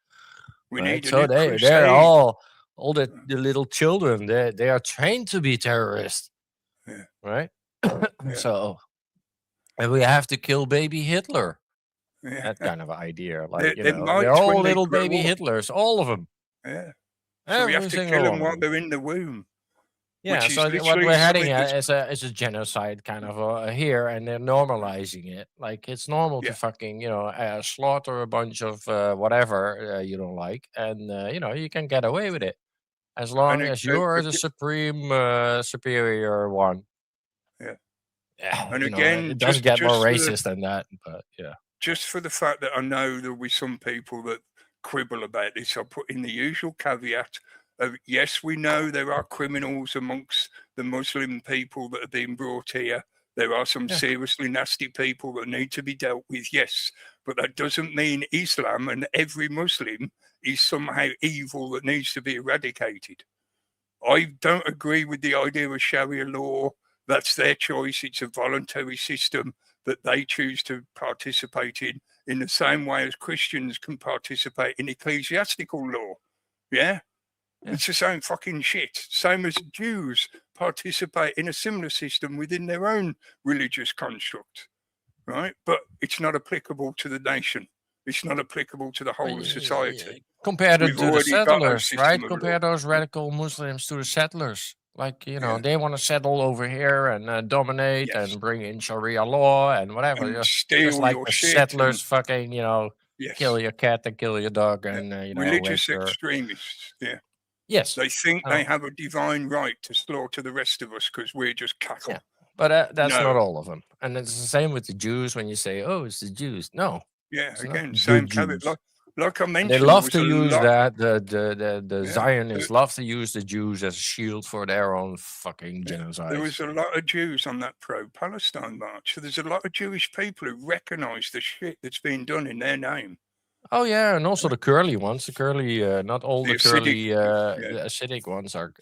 We right? need a So new they're crusade. all the little children, they are trained to be terrorists. Right? So, and we have to kill baby Hitler. That kind of idea. Like, they're all little baby Hitlers, all of them. Yeah. So we have to kill them while they're in the womb. Yeah, so what we're heading at is a genocide kind of here, and they're normalizing it. Like, it's normal to fucking, slaughter a bunch of whatever you don't like, and, you can get away with it. As long as you're the supreme superior one. Yeah, and again, it does get more racist than that, but yeah. Just for the fact that I know there'll be some people that quibble about this, I'll put in the usual caveat of, yes, we know there are criminals amongst the Muslim people that are being brought here. There are some seriously nasty people that need to be dealt with, yes. But that doesn't mean Islam and every Muslim is somehow evil that needs to be eradicated. I don't agree with the idea of Sharia law. That's their choice. It's a voluntary system that they choose to participate in the same way as Christians can participate in ecclesiastical law. Yeah? It's the same fucking shit. Same as Jews participate in a similar system within their own religious construct, right? But it's not applicable to the nation. It's not applicable to the whole of society. Compare it to the settlers, right? Compare those radical Muslims to the settlers. Like, they want to settle over here and dominate and bring in Sharia law and whatever. And just like the settlers fucking, kill your cat and kill your dog and, religious extremists, Yes. They think they have a divine right to slaughter the rest of us because we're just cattle. Yeah. But that's not all of them. And it's the same with the Jews when you say, oh, it's the Jews. No. Yeah, again, same caveat. like I And mentioned, they there love was to a use lot. that. The Yeah, Zionists love to use the Jews as a shield for their own fucking there genocide. was a lot of Jews on that pro-Palestine march. So there's a lot of Jewish people who recognise the shit that's being done in their name. Oh yeah, and also the curly ones. The curly, not all The the curly, acidic, yeah. the acidic ones are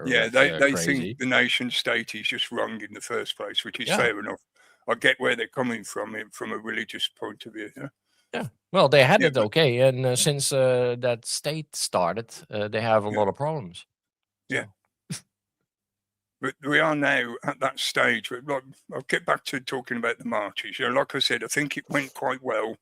Yeah, they crazy. think the nation state is just wrong in the first place, which is Yeah. fair enough. I get where they're coming from a religious point of view. Yeah, Yeah. Well, they had Yeah, it okay, and since that state started, they have a Yeah. lot of problems. Yeah. So. but we are now at that stage. Like, I'll get back to talking about the marches. You know, like I said, I think it went quite well.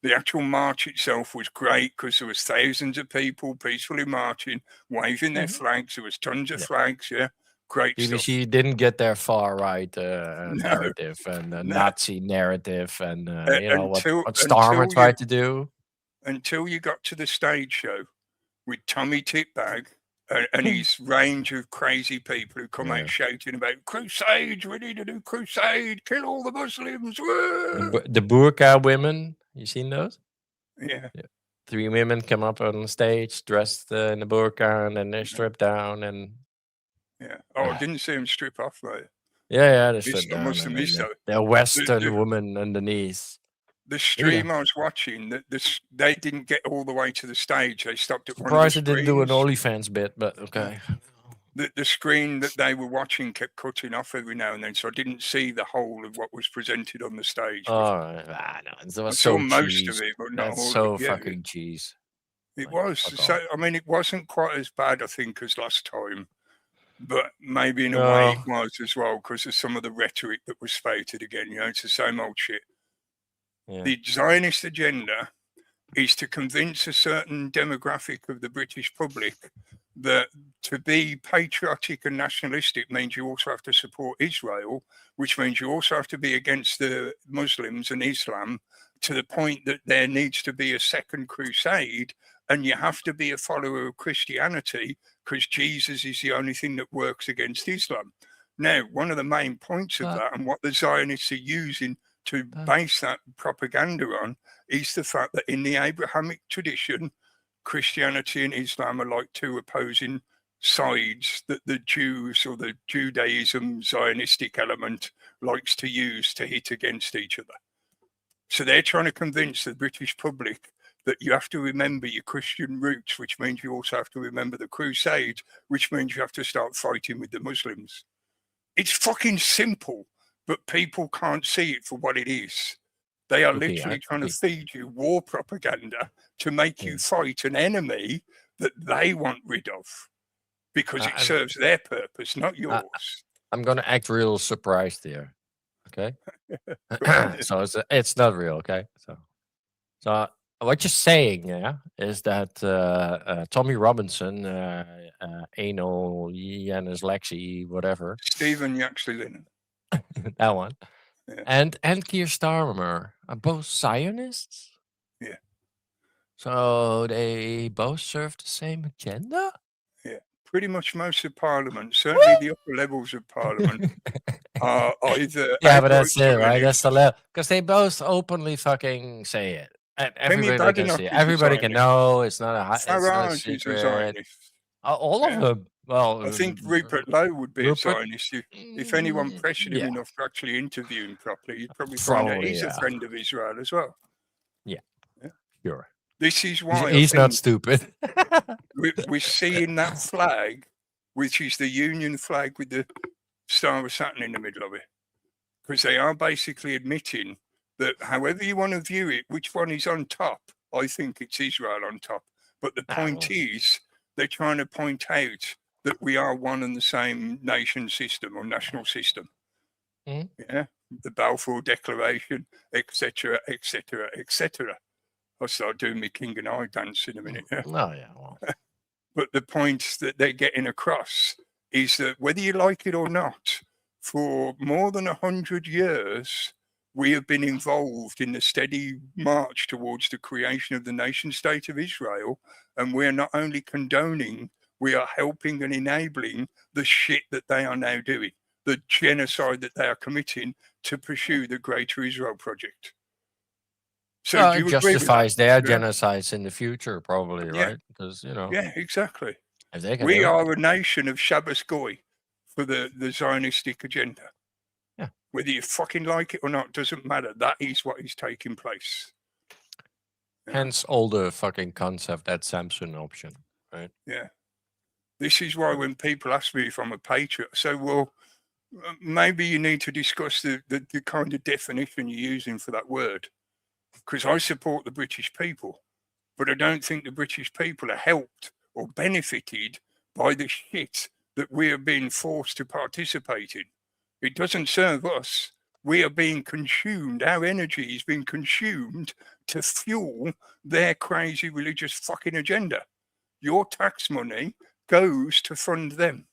The actual march itself was great because there was thousands of people peacefully marching, waving their flags. There was tons of flags. Yeah, great stuff. BBC didn't get their far right narrative and No. Nazi narrative, and you know what Until Starmer you- tried to do. until you got to the stage show with Tommy Titbag and his range of crazy people who come Yeah. out shouting about crusades. We need to do crusade, kill all the Muslims. The burqa women, you seen those? Yeah. 3 women come up on stage dressed in a burqa, and then they strip down, and Yeah. Oh, I didn't see him strip off, mate. yeah, they It's strip I down, must have and then missed that. they're Western women underneath. The stream I was watching, they didn't get all the way to the stage. They stopped at one of the Surprised they didn't do an screens. OnlyFans bit, but okay. The screen that they were watching kept cutting off every now and then, so I didn't see the whole of what was presented on the stage. All right, no, it I was saw so most cheese. of it, but not That's all so of it. Yeah, fucking cheese. it Like, was. fuck So off. I mean, it wasn't quite as bad, I think, as last time, but maybe in a No. way it was as well because of some of the rhetoric that was spouted again. You know, it's the same old shit. Yeah. The Zionist agenda is to convince a certain demographic of the British public that to be patriotic and nationalistic means you also have to support Israel, which means you also have to be against the Muslims and Islam, to the point that there needs to be a second crusade and you have to be a follower of Christianity because Jesus is the only thing that works against Islam. Now, one of the main points of that and what the Zionists are using to base that propaganda on is the fact that in the Abrahamic tradition, Christianity and Islam are like two opposing sides that the Jews or the Judaism Zionistic element likes to use to hit against each other. So they're trying to convince the British public that you have to remember your Christian roots, which means you also have to remember the Crusades, which means you have to start fighting with the Muslims. It's fucking simple, but people can't see it for what it is. They are literally trying to feed you war propaganda to make you fight an enemy that they want rid of because it serves their purpose, not yours. I'm gonna act real surprised here. Okay. So it's not real. Okay. So what you're saying, yeah, is that Tommy Robinson, anal Yanis Lexi, whatever, Stephen Yaxley Lennon, that one, Yeah. and Keir Starmer are both Zionists. Yeah. So they both serve the same agenda. Yeah, pretty much most of Parliament, certainly the upper levels of Parliament, are either Yeah, but that's outright it, right? Zionist. That's the level because they both openly fucking say it. And everybody can Badenoch see it. is a Everybody can Zionist. know it's not a it's not a Farage is a secret. Zionist. All of Yeah. them. Well, I think Rupert Lowe would be Rupert- a Zionist. If anyone pressured him yeah. enough to actually interview him properly, you'd probably find out Probably, he's a yeah. friend of Israel as well. Sure. This is why He's I not think stupid. we're seeing that flag, which is the Union flag with the Star of Saturn in the middle of it. Because they are basically admitting that however you want to view it, which one is on top, I think it's Israel on top. But the point is, they're trying to point out that we are one and the same nation system or national system. Mhm. Yeah, the Balfour Declaration, etc., etc., etc. I'll start doing my King and I dance in a minute. Yeah? Oh yeah. Well, But the point that they're getting across is that whether you like it or not, for more than 100 years, we have been involved in the steady march towards the creation of the nation state of Israel. And we're not only condoning, we are helping and enabling the shit that they are now doing, the genocide that they are committing to pursue the Greater Israel Project. So Well, do it you agree with that? justifies their Yeah. genocides in the future, probably, Yeah. right? Because, you know, Yeah, exactly. if they can We do it. are a nation of Shabbos Goy for the Zionistic agenda. Yeah. Whether you fucking like it or not doesn't matter. That is what is taking place. Yeah. Hence all the fucking concept that Samsung option, right? Yeah. This is why when people ask me if I'm a patriot, I say, well, maybe you need to discuss the kind of definition you're using for that word. Because I support the British people, but I don't think the British people are helped or benefited by the shit that we are being forced to participate in. It doesn't serve us. We are being consumed. Our energy is being consumed to fuel their crazy religious fucking agenda. Your tax money goes to fund them.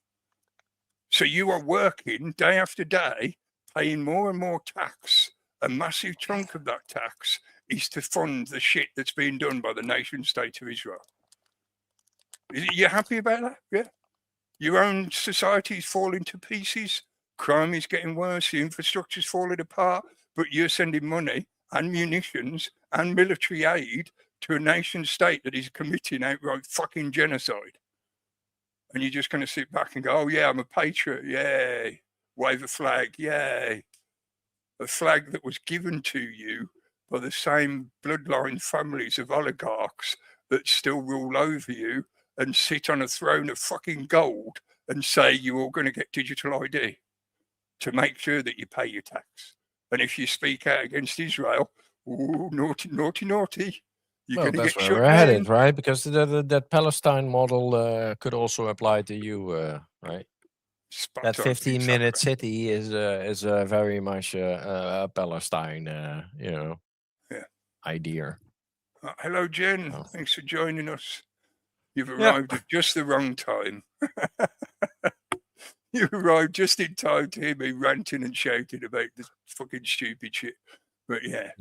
So you are working day after day, paying more and more tax. A massive chunk of that tax is to fund the shit that's being done by the nation state of Israel. You happy about that? Yeah. Your own society is falling to pieces. Crime is getting worse. The infrastructure is falling apart. But you're sending money and munitions and military aid to a nation state that is committing outright fucking genocide. And you're just going to sit back and go, oh, yeah, I'm a patriot. Yay. Wave a flag. Yay. A flag that was given to you by the same bloodline families of oligarchs that still rule over you and sit on a throne of fucking gold and say you're all going to get digital ID to make sure that you pay your tax. And if you speak out against Israel, ooh, naughty, naughty, naughty. You're Well, going to that's get where shut we're down. headed, right? Because that Palestine model could also apply to you, right? Spot That on, 15-minute exactly. city is very much a Palestine, Yeah. idea. Hello, Jen. Oh. Thanks for joining us. You've arrived at just the wrong time. You arrived just in time to hear me ranting and shouting about this fucking stupid shit. But yeah.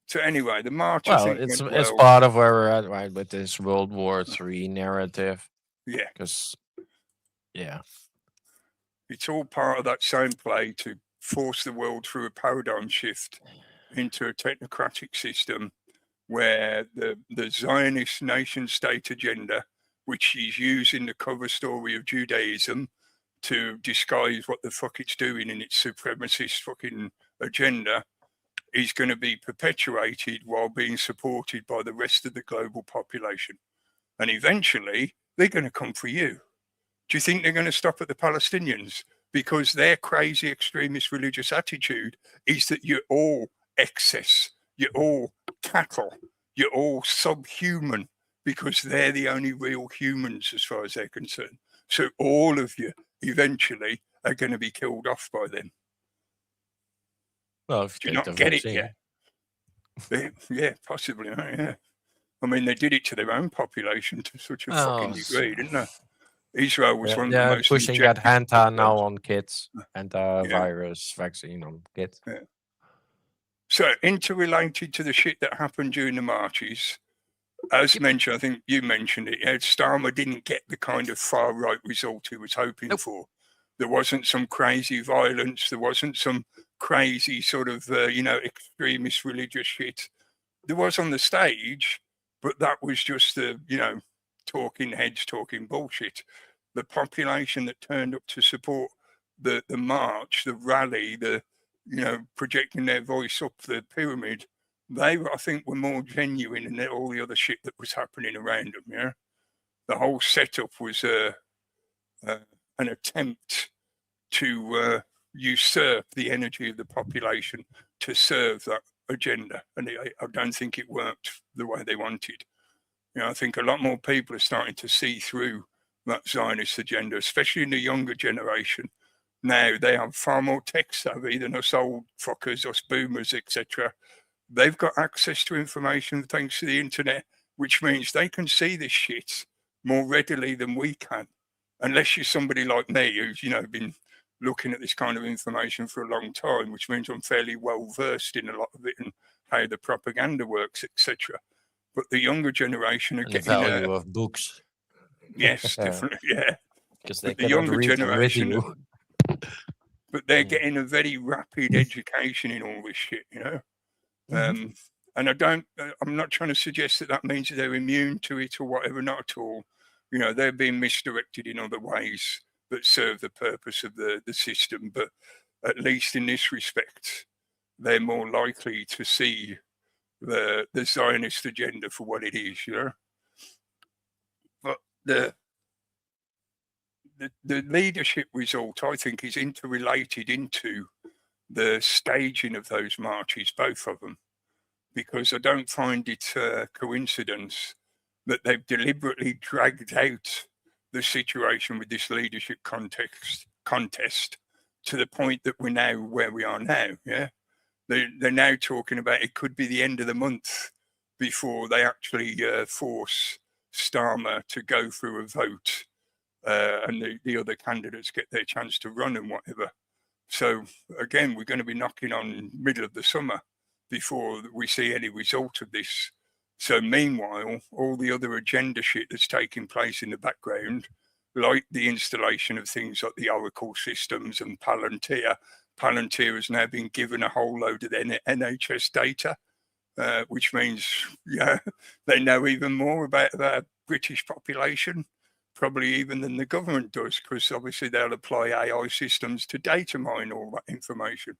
So anyway, the march, I Well, think, it's went it's well. part of where we're at, right? With this World War III narrative. Yeah. Because, yeah. It's all part of that same play to force the world through a paradigm shift into a technocratic system where the Zionist nation state agenda, which is using the cover story of Judaism to disguise what the fuck it's doing in its supremacist fucking agenda, is going to be perpetuated while being supported by the rest of the global population. And eventually, they're going to come for you. Do you think they're going to stop at the Palestinians? Because their crazy extremist religious attitude is that you're all excess, you're all cattle, you're all subhuman, because they're the only real humans as far as they're concerned. So all of you eventually are going to be killed off by them. Well, if Do you you take not the get it vaccine. yet? Yeah, possibly. Yeah. I mean, they did it to their own population to such a fucking degree, didn't they? Israel was one of the They're most pushing that injected hanta now populations. on kids. Antivirus vaccine on kids. Yeah. So interrelated to the shit that happened during the marches, as mentioned, I think you mentioned it, Starmer didn't get the kind of far-right result he was hoping for. There wasn't some crazy violence. There wasn't some crazy sort of, extremist religious shit. There was on the stage, but that was just the, talking heads talking bullshit. The population that turned up to support the march, the rally, projecting their voice up the pyramid, they, I think, were more genuine than all the other shit that was happening around them. Yeah, the whole setup was an attempt to usurp the energy of the population to serve that agenda, and I don't think it worked the way they wanted. I think a lot more people are starting to see through that Zionist agenda, especially in the younger generation. Now they have far more tech savvy than us old fuckers, us boomers, etc. They've got access to information thanks to the internet, which means they can see this shit more readily than we can. Unless you're somebody like me who's, been looking at this kind of information for a long time, which means I'm fairly well versed in a lot of it and how the propaganda works, etc. But the younger generation are And the getting value of books. yes, definitely, yeah. Because they But the cannot younger read with generation, you. but they're getting a very rapid education in all this shit, And I'm not trying to suggest that that means that they're immune to it or whatever, not at all. You know, they're being misdirected in other ways that serve the purpose of the system. But at least in this respect, they're more likely to see the Zionist agenda for what it is, you know. But the leadership result, I think, is interrelated into the staging of those marches, both of them, because I don't find it a coincidence that they've deliberately dragged out the situation with this leadership contest to the point that we're now where we are now. Yeah, they're now talking about it could be the end of the month before they actually force Starmer to go through a vote, and the other candidates get their chance to run and whatever. So again, we're going to be knocking on middle of the summer before we see any result of this. So meanwhile, all the other agenda shit that's taking place in the background, like the installation of things like the Oracle systems and Palantir has now been given a whole load of NHS data, which means they know even more about the British population, probably even than the government does, because obviously they'll apply AI systems to data mine all that information.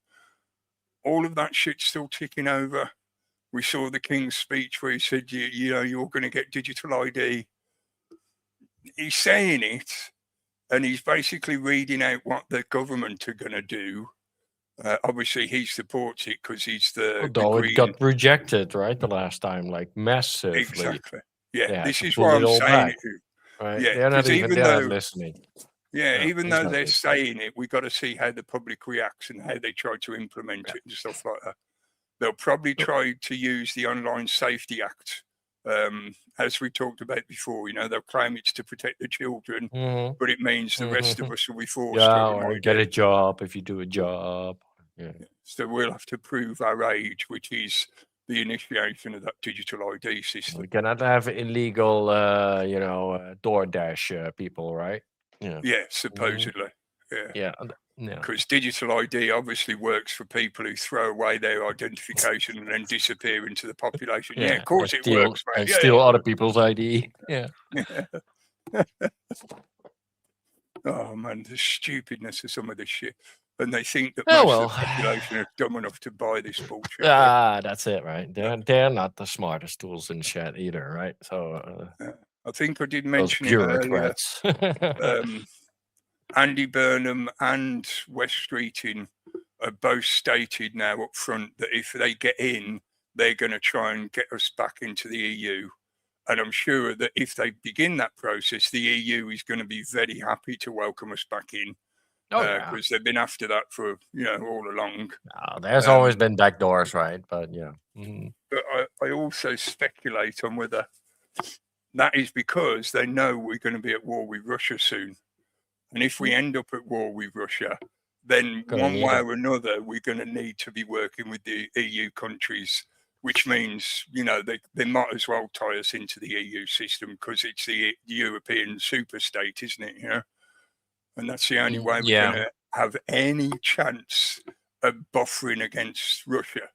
All of that shit's still ticking over. We saw the King's speech where he said, you know, you're going to get digital ID. He's saying it, and he's basically reading out what the government are going to do. Obviously, he supports it because he's the Although green. it got rejected, right, the last time, like massively. Exactly. Yeah, They had this to is pull why it I'm all saying back, it. right? Yeah, They're not 'cause even even they're not though- listening. Yeah, No, even he's though not they're listening. saying it, we've got to see how the public reacts and how they try to implement it and stuff like that. They'll probably try to use the Online Safety Act, as we talked about before. You know, they'll claim it's to protect the children, Mhm. but it means the rest of us will be forced to Yeah, have an or get ID. a job if you do a job. Yeah. So we'll have to prove our age, which is the initiation of that digital ID system. We cannot have illegal, DoorDash people, right? Yeah. Yeah, supposedly. Yeah. Yeah. Yeah. Because digital ID obviously works for people who throw away their identification and then disappear into the population. Yeah, of course it works, mate. And Yeah, steal other people's ID. Yeah. Oh man, the stupidness of some of this shit. And they think that Oh, most well. of the population are dumb enough to buy this bullshit. That's it, right? They're not the smartest tools in chat either, right? So I think I did those mention it earlier. bureaucrats. Andy Burnham and West Streeting are both stated now up front that if they get in, they're going to try and get us back into the EU. And I'm sure that if they begin that process, the EU is going to be very happy to welcome us back in. Because they've been after that for, all along. There's always been backdoors, right? But yeah. Mm-hmm. But I also speculate on whether that is because they know we're going to be at war with Russia soon. And if we end up at war with Russia, then one way or another, we're going to need to be working with the EU countries, which means, they might as well tie us into the EU system because it's the European super state, isn't it? And that's the only way we're going to have any chance of buffering against Russia,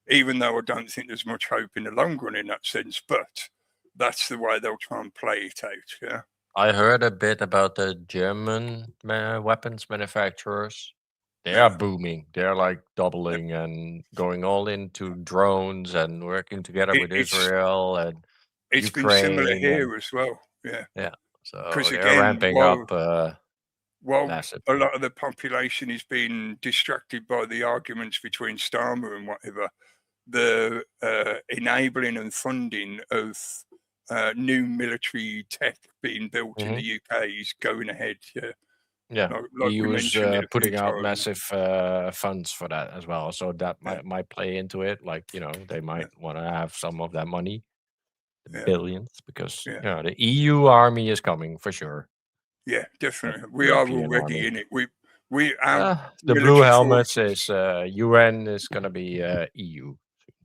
even though I don't think there's much hope in the long run in that sense. But that's the way they'll try and play it out. Yeah. I heard a bit about the German weapons manufacturers. They are booming. They're like doubling and going all into drones and working together with Israel and it's Ukraine. Been similar here as well. Yeah. Yeah. So they're again, ramping up. While massively. a lot of the population is being distracted by the arguments between Starmer and whatever, the enabling and funding of new military tech being built in the UK is going ahead. Yeah, like EU we is mentioned putting out massive funds for that as well. So that might play into it. Like, they might want to have some of that money, billions, because the EU army is coming for sure. Yeah, definitely. We European are already army. In it. The blue helmets is UN is going to be EU.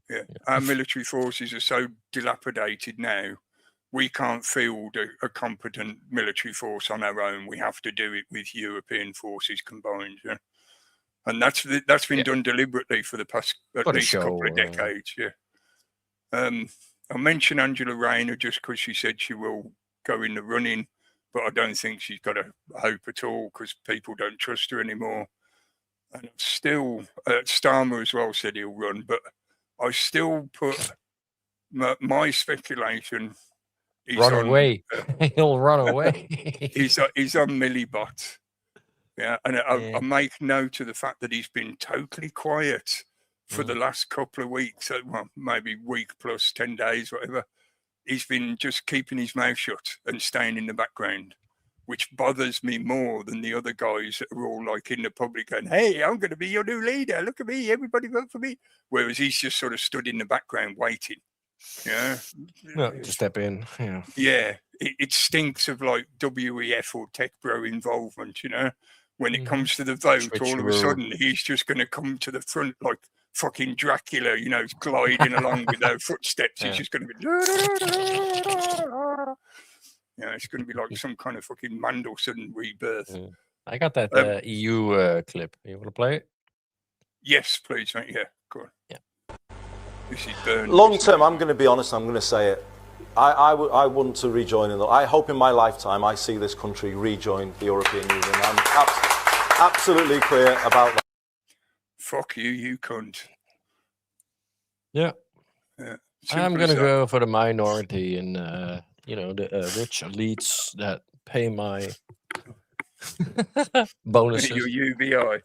Yeah, our military forces are so dilapidated now. We can't field a competent military force on our own. We have to do it with European forces combined. Yeah? And that's been done deliberately for the past at least couple of decades. I'll mention Angela Rayner just because she said she will go in the running, but I don't think she's got a hope at all because people don't trust her anymore. And still, Starmer as well said he'll run, but I still put my speculation. Run away. He'll run away. He's on Millibot. Yeah, and I make note of the fact that he's been totally quiet for the last couple of weeks, well, maybe week plus 10 days, whatever. He's been just keeping his mouth shut and staying in the background, which bothers me more than the other guys that are all like in the public going, hey, I'm going to be your new leader. Look at me. Everybody vote for me. Whereas he's just sort of stood in the background waiting. Yeah. To step in. Yeah. Yeah. It stinks of like WEF or Tech Bro involvement, you know. When it comes to the vote, all of a sudden he's just going to come to the front like fucking Dracula, you know, gliding along with no footsteps. He's just going to be, it's going to be like some kind of fucking Mandelson rebirth. I got that EU clip. You want to play it? Yes, please, mate. Yeah, go on. Yeah. This is Burn. Long term, I'm going to be honest. I'm going to say it. I want to rejoin. I hope in my lifetime I see this country rejoin the European Union. I'm absolutely clear about that. Fuck you, you cunt. Yeah. I'm going to go for the minority and, the rich elites that pay my bonuses. Your UBI.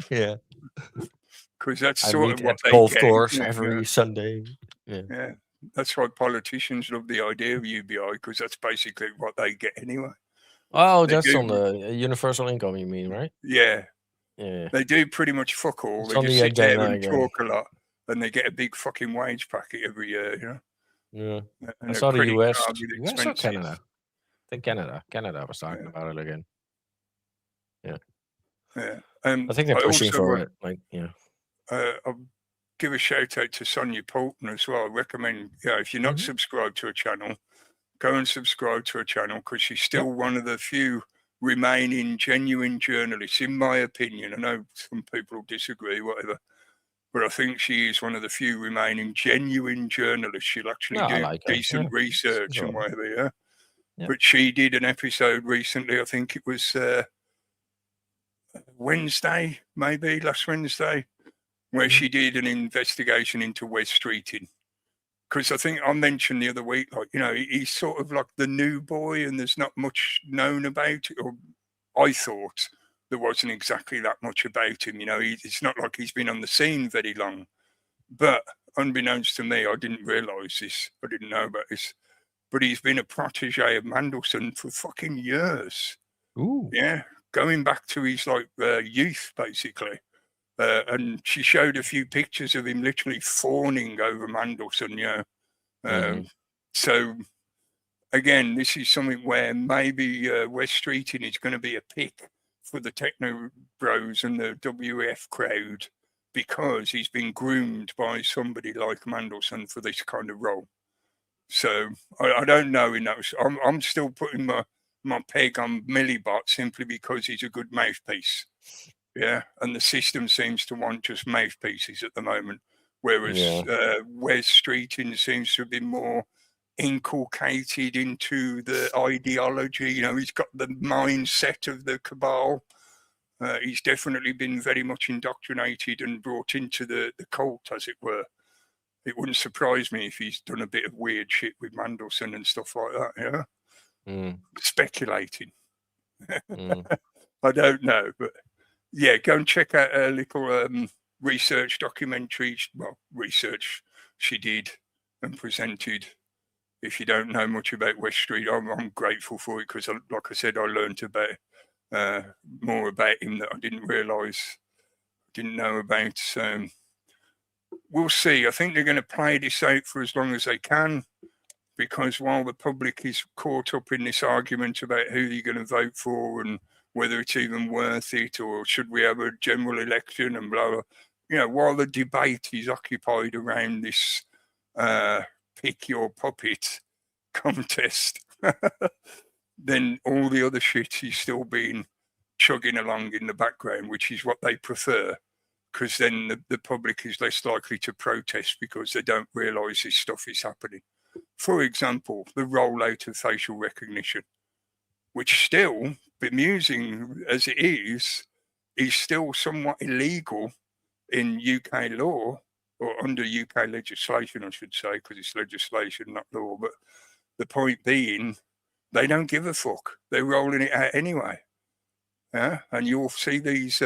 Yeah. Because that's sort of what they golf get, course every Sunday. Yeah. That's why politicians love the idea of UBI, because that's basically what they get anyway. Oh, that's on the universal income, you mean, right? Yeah. Yeah. They do pretty much fuck all. They just sit there and talk a lot, and they get a big fucking wage packet every year, you know? Yeah. I saw the US or Canada. I think Canada. Canada was talking about it again. Yeah. Yeah. I think they're pushing for it. I'll give a shout out to Sonia Poulton as well. I recommend, if you're not subscribed to a channel, go and subscribe to a channel, because she's still one of the few remaining genuine journalists, in my opinion. I know some people will disagree, whatever, but I think she is one of the few remaining genuine journalists. She'll actually do decent research and whatever, yeah. But she did an episode recently, I think it was Wednesday, maybe last Wednesday, where she did an investigation into Wes Streeting. Because I think I mentioned the other week, he's sort of like the new boy and there's not much known about it. Or I thought there wasn't exactly that much about him. It's not like he's been on the scene very long. But unbeknownst to me, I didn't realise this. I didn't know about this. But he's been a protege of Mandelson for fucking years. Ooh. Yeah, going back to his youth, basically. And she showed a few pictures of him literally fawning over Mandelson, So, again, this is something where maybe Wes Streeting is going to be a pick for the techno bros and the WF crowd, because he's been groomed by somebody like Mandelson for this kind of role. So, I don't know. I'm still putting my peg on Millibot simply because he's a good mouthpiece. Yeah, and the system seems to want just mouthpieces at the moment, whereas Wes Streeting seems to be more inculcated into the ideology. He's got the mindset of the cabal. He's definitely been very much indoctrinated and brought into the cult, as it were. It wouldn't surprise me if he's done a bit of weird shit with Mandelson and stuff like that, Speculating. I don't know, but... yeah, go and check out a little research documentary. Research she did and presented. If you don't know much about Wes Street, I'm grateful for it, because, like I said, I learned about more about him that I didn't realise, didn't know about. We'll see. I think they're going to play this out for as long as they can, because while the public is caught up in this argument about who they're going to vote for and whether it's even worth it, or should we have a general election and blah, blah. While the debate is occupied around this pick your puppet contest, then all the other shit is still being chugging along in the background, which is what they prefer, because then the public is less likely to protest because they don't realise this stuff is happening. For example, the rollout of facial recognition, which still, bemusing as it is still somewhat illegal in UK law, or under UK legislation, I should say, because it's legislation, not law. But the point being, they don't give a fuck. They're rolling it out anyway. Yeah, and you'll see these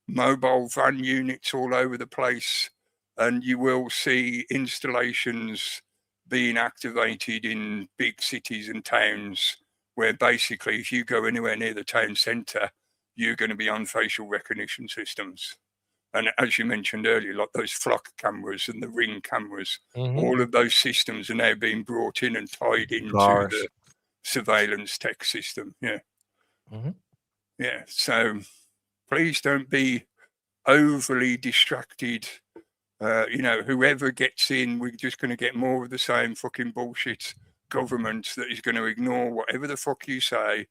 mobile van units all over the place, and you will see installations being activated in big cities and towns where basically if you go anywhere near the town centre, you're going to be on facial recognition systems. And as you mentioned earlier, like those flock cameras and the ring cameras, all of those systems are now being brought in and tied into the surveillance tech system. Yeah. Yeah. So please don't be overly distracted. Whoever gets in, we're just going to get more of the same fucking bullshit government that is going to ignore whatever the fuck you say.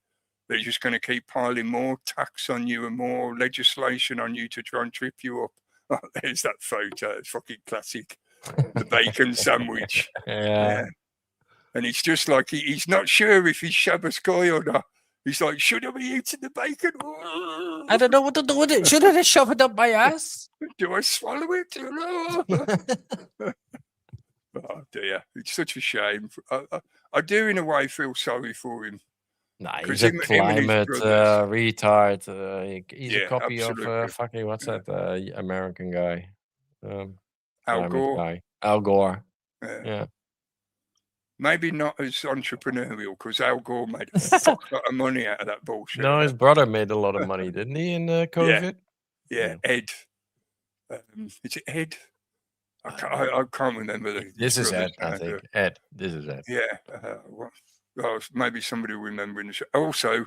They're just going to keep piling more tax on you and more legislation on you to try and trip you up. Oh, there's that photo. It's fucking classic. The bacon sandwich. Yeah. And it's just like he's not sure if he's Shabbos guy or not. He's like, should I be eating the bacon? I don't know what to do with it. Should I just shove it up my ass? Do I swallow it? Oh dear, it's such a shame. I do in a way feel sorry for him. Nah, he's a climate retard. He's a copy of fucking, what's that American guy? Al Gore. Guy. Al Gore. Yeah. Maybe not as entrepreneurial, because Al Gore made a fuck lot of money out of that bullshit. No, his brother made a lot of money, didn't he, in COVID? Yeah, Ed. Is it Ed? I can't remember. This is Ed, I think. Ed, this is Ed. Yeah. Well, maybe somebody will remember in the show. Also,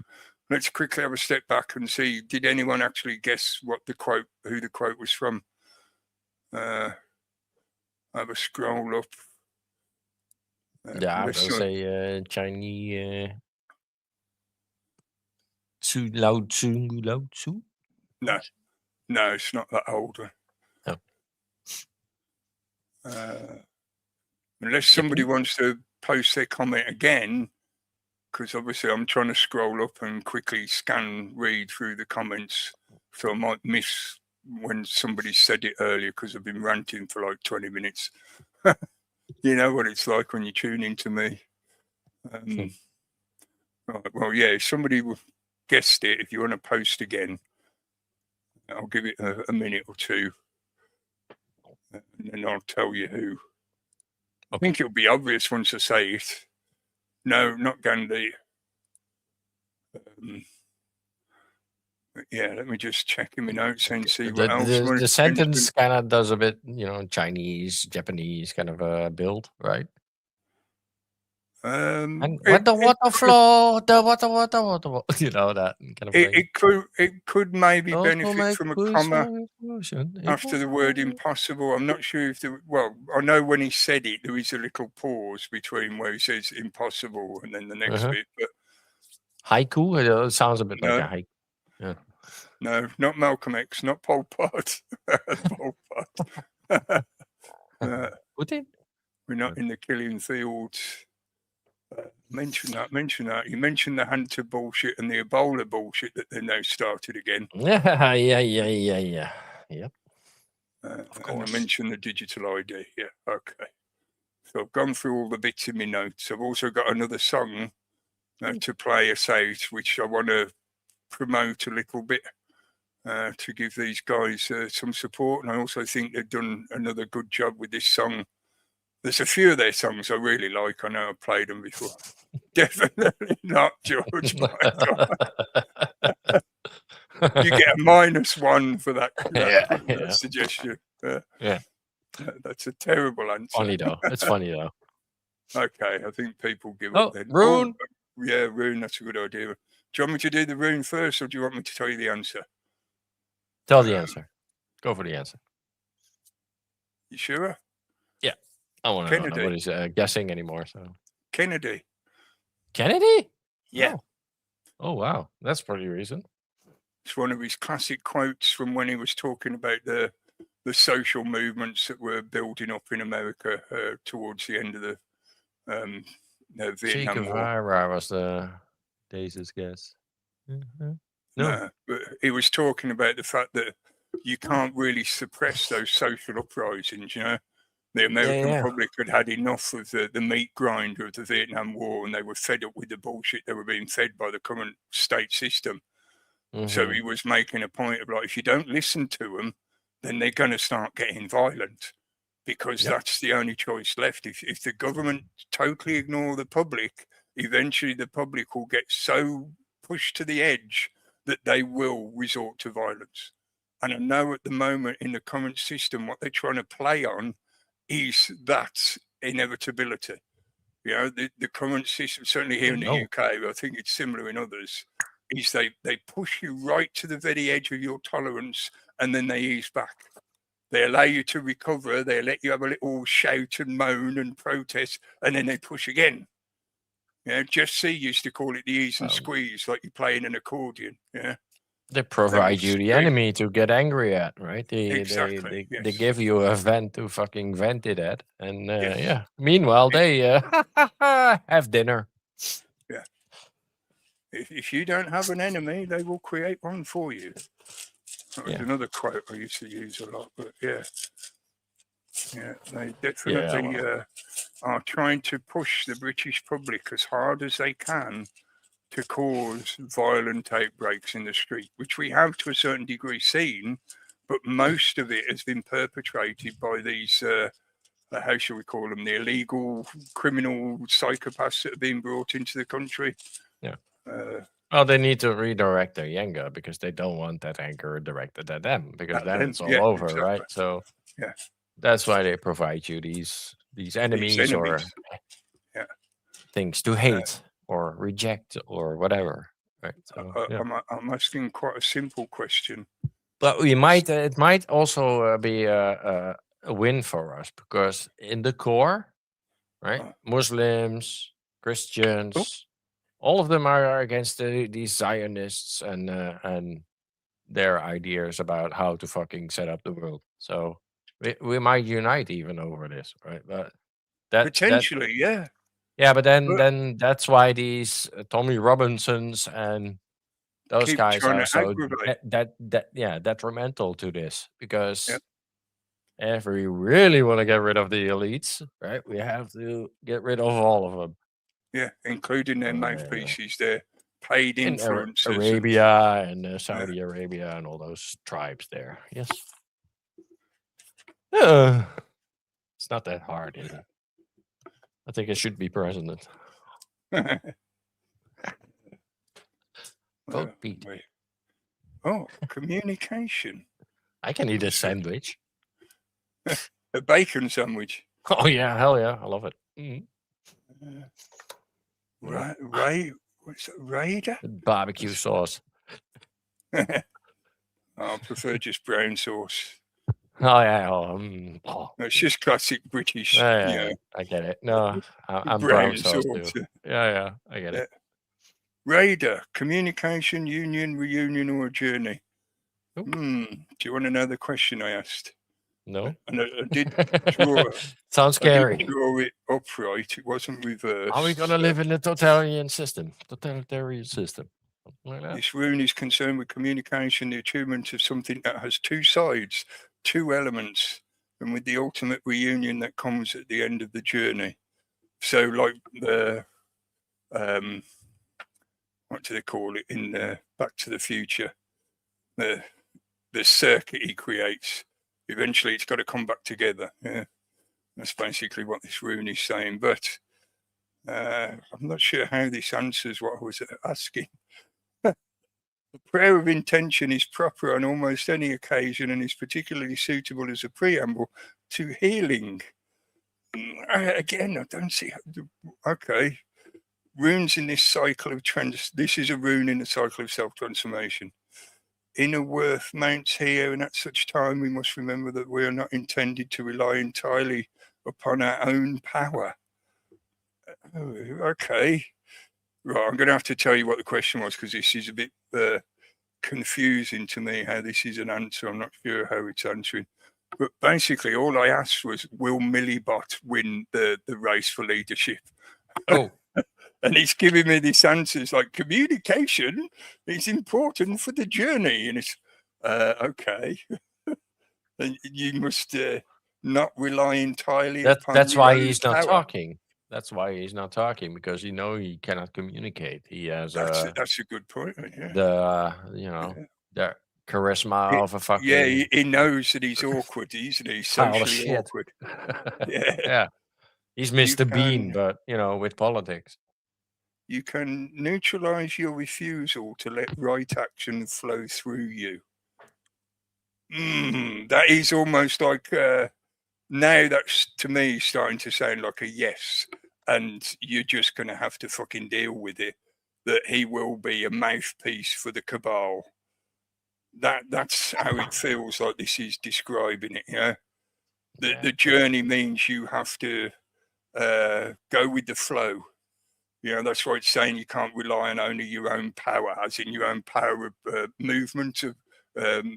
let's quickly have a step back and see, did anyone actually guess who the quote was from? Have a scroll up. I would say Chinese. Tzu Lao Tzu Lao Tzu? No, it's not that old one. Unless somebody wants to post their comment again, because obviously I'm trying to scroll up and quickly read through the comments, so I might miss when somebody said it earlier because I've been ranting for like 20 minutes. You know what it's like when you tune into me. Right, well, yeah, if somebody guessed it, if you want to post again, I'll give it a minute or two, and then I'll tell you who. I think it'll be obvious once I say it. No, not Gandhi. Yeah, let me just check in my notes and see what else. The sentence kind of does a bit, Chinese, Japanese kind of a build, right? And the water flow, the water, that kind of thing. It could maybe benefit from a comma after the word impossible. I'm not sure if I know when he said it, there is a little pause between where he says impossible and then the next bit. But haiku, it sounds a bit like a haiku. Yeah. No, not Malcolm X, not Pol Pot. Pol Pot. Putin? We're not in the killing fields. Mention that. You mentioned the Hunter bullshit and the Ebola bullshit that they now started again. Yeah. Yep. Of course. And I mentioned the digital ID. Yeah, okay. So I've gone through all the bits in my notes. I've also got another song to play us out, which I want to promote a little bit to give these guys some support. And I also think they've done another good job with this song. There's a few of their songs I really like. I know I've played them before. Definitely not George Michael. You get a -1 for that suggestion. That's a terrible answer. Funny though. It's funny though. Okay, I think people give up then. Rune. Yeah, Rune, that's a good idea. Do you want me to do the rune first, or do you want me to tell you the answer? Tell the answer. Go for the answer. You sure? Yeah. I want to know. Nobody's guessing anymore. So Kennedy. Kennedy? Yeah. Oh wow, that's pretty recent. It's one of his classic quotes from when he was talking about the social movements that were building up in America towards the end of the Che Vietnam War. Guevara was the Dace's guess. No. No, but he was talking about the fact that you can't really suppress those social uprisings, you know. The American public had had enough of the meat grinder of the Vietnam War, and they were fed up with the bullshit they were being fed by the current state system. So he was making a point of like, if you don't listen to them, then they're going to start getting violent, because that's the only choice left. If the government totally ignore the public, eventually the public will get so pushed to the edge that they will resort to violence. And I know at the moment in the current system, what they're trying to play on is that inevitability. You know, the current system, certainly here in the UK, I think it's similar in others, is they push you right to the very edge of your tolerance, and then they ease back. They allow you to recover. They let you have a little shout and moan and protest, and then they push again. Yeah, Jeff C used to call it the ease and squeeze, like you're playing an accordion. Yeah, they provide you the enemy to get angry at, right? They give you a vent to fucking vent it at, and Meanwhile, they have dinner. Yeah. If you don't have an enemy, they will create one for you. That was another quote I used to use a lot, but they definitely are trying to push the British public as hard as they can to cause violent outbreaks in the street, which we have to a certain degree seen, but most of it has been perpetrated by these, how shall we call them, the illegal criminal psychopaths that have been brought into the country. Yeah. Well, they need to redirect their anger, because they don't want that anger directed at them, because then it's all over, right? So that's why they provide you these enemies or things to hate or reject or whatever. Right? So, I'm asking quite a simple question. But it might also be a win for us, because in the core, right, Muslims, Christians, all of them are against these Zionists and their ideas about how to fucking set up the world. So we might unite even over this, right? But potentially, yeah. Yeah, but then that's why these Tommy Robinsons and those guys are so detrimental to this, because if we really want to get rid of the elites, right, we have to get rid of all of them. Yeah, including their mouthpieces, their paid influencers. Arabia and Saudi Arabia and all those tribes there. Yes. It's not that hard, is it? I think it should be president. Vote Pete. Oh, communication. I can eat a sandwich. A bacon sandwich. Oh yeah, hell yeah, I love it. Mm-hmm. What's that? Raider? Barbecue sauce. I prefer just brown sauce. Oh yeah, It's just classic British. I get it. No, I'm brown sauce too. Yeah, I get it. Raider, communication, union, reunion, or a journey? Do you want to know the question I asked? No. And I did draw. Sounds scary. I did draw it upright. It wasn't reversed. Are we gonna live in a totalitarian system? Like that? This rune is concerned with communication, the achievement of something that has two sides, two elements, and with the ultimate reunion that comes at the end of the journey. So, like the what do they call it in Back to the Future? The circuit he creates. Eventually, it's got to come back together. Yeah, that's basically what this rune is saying. But I'm not sure how this answers what I was asking. The prayer of intention is proper on almost any occasion and is particularly suitable as a preamble to healing. Again, I don't see how. Okay. Runes in this cycle of this is a rune in the cycle of self-transformation. Inner worth mounts here, and at such time we must remember that we are not intended to rely entirely upon our own power. Okay. Right, I'm going to have to tell you what the question was, because this is a bit confusing to me how this is an answer. I'm not sure how it's answering. But basically, all I asked was, will Millibot win the race for leadership? Oh, And he's giving me these answers like, communication is important for the journey. And it's, okay. And you must not rely entirely upon that's your why own he's not power. talking. That's why he's not talking, because he cannot communicate. He has That's a good point. Yeah. the charisma of a fucking Yeah, he knows that he's awkward, isn't he? pile of Socially shit. awkward. Yeah. Yeah, he's Mr. Bean, but with politics. You can neutralize your refusal to let right action flow through you. That is almost like now that's to me starting to sound like a yes, and you're just going to have to fucking deal with it. That he will be a mouthpiece for the cabal. That's how it feels like this is describing it. Yeah, the journey means you have to go with the flow. That's why it's saying you can't rely on only your own power, as in your own power of movement, of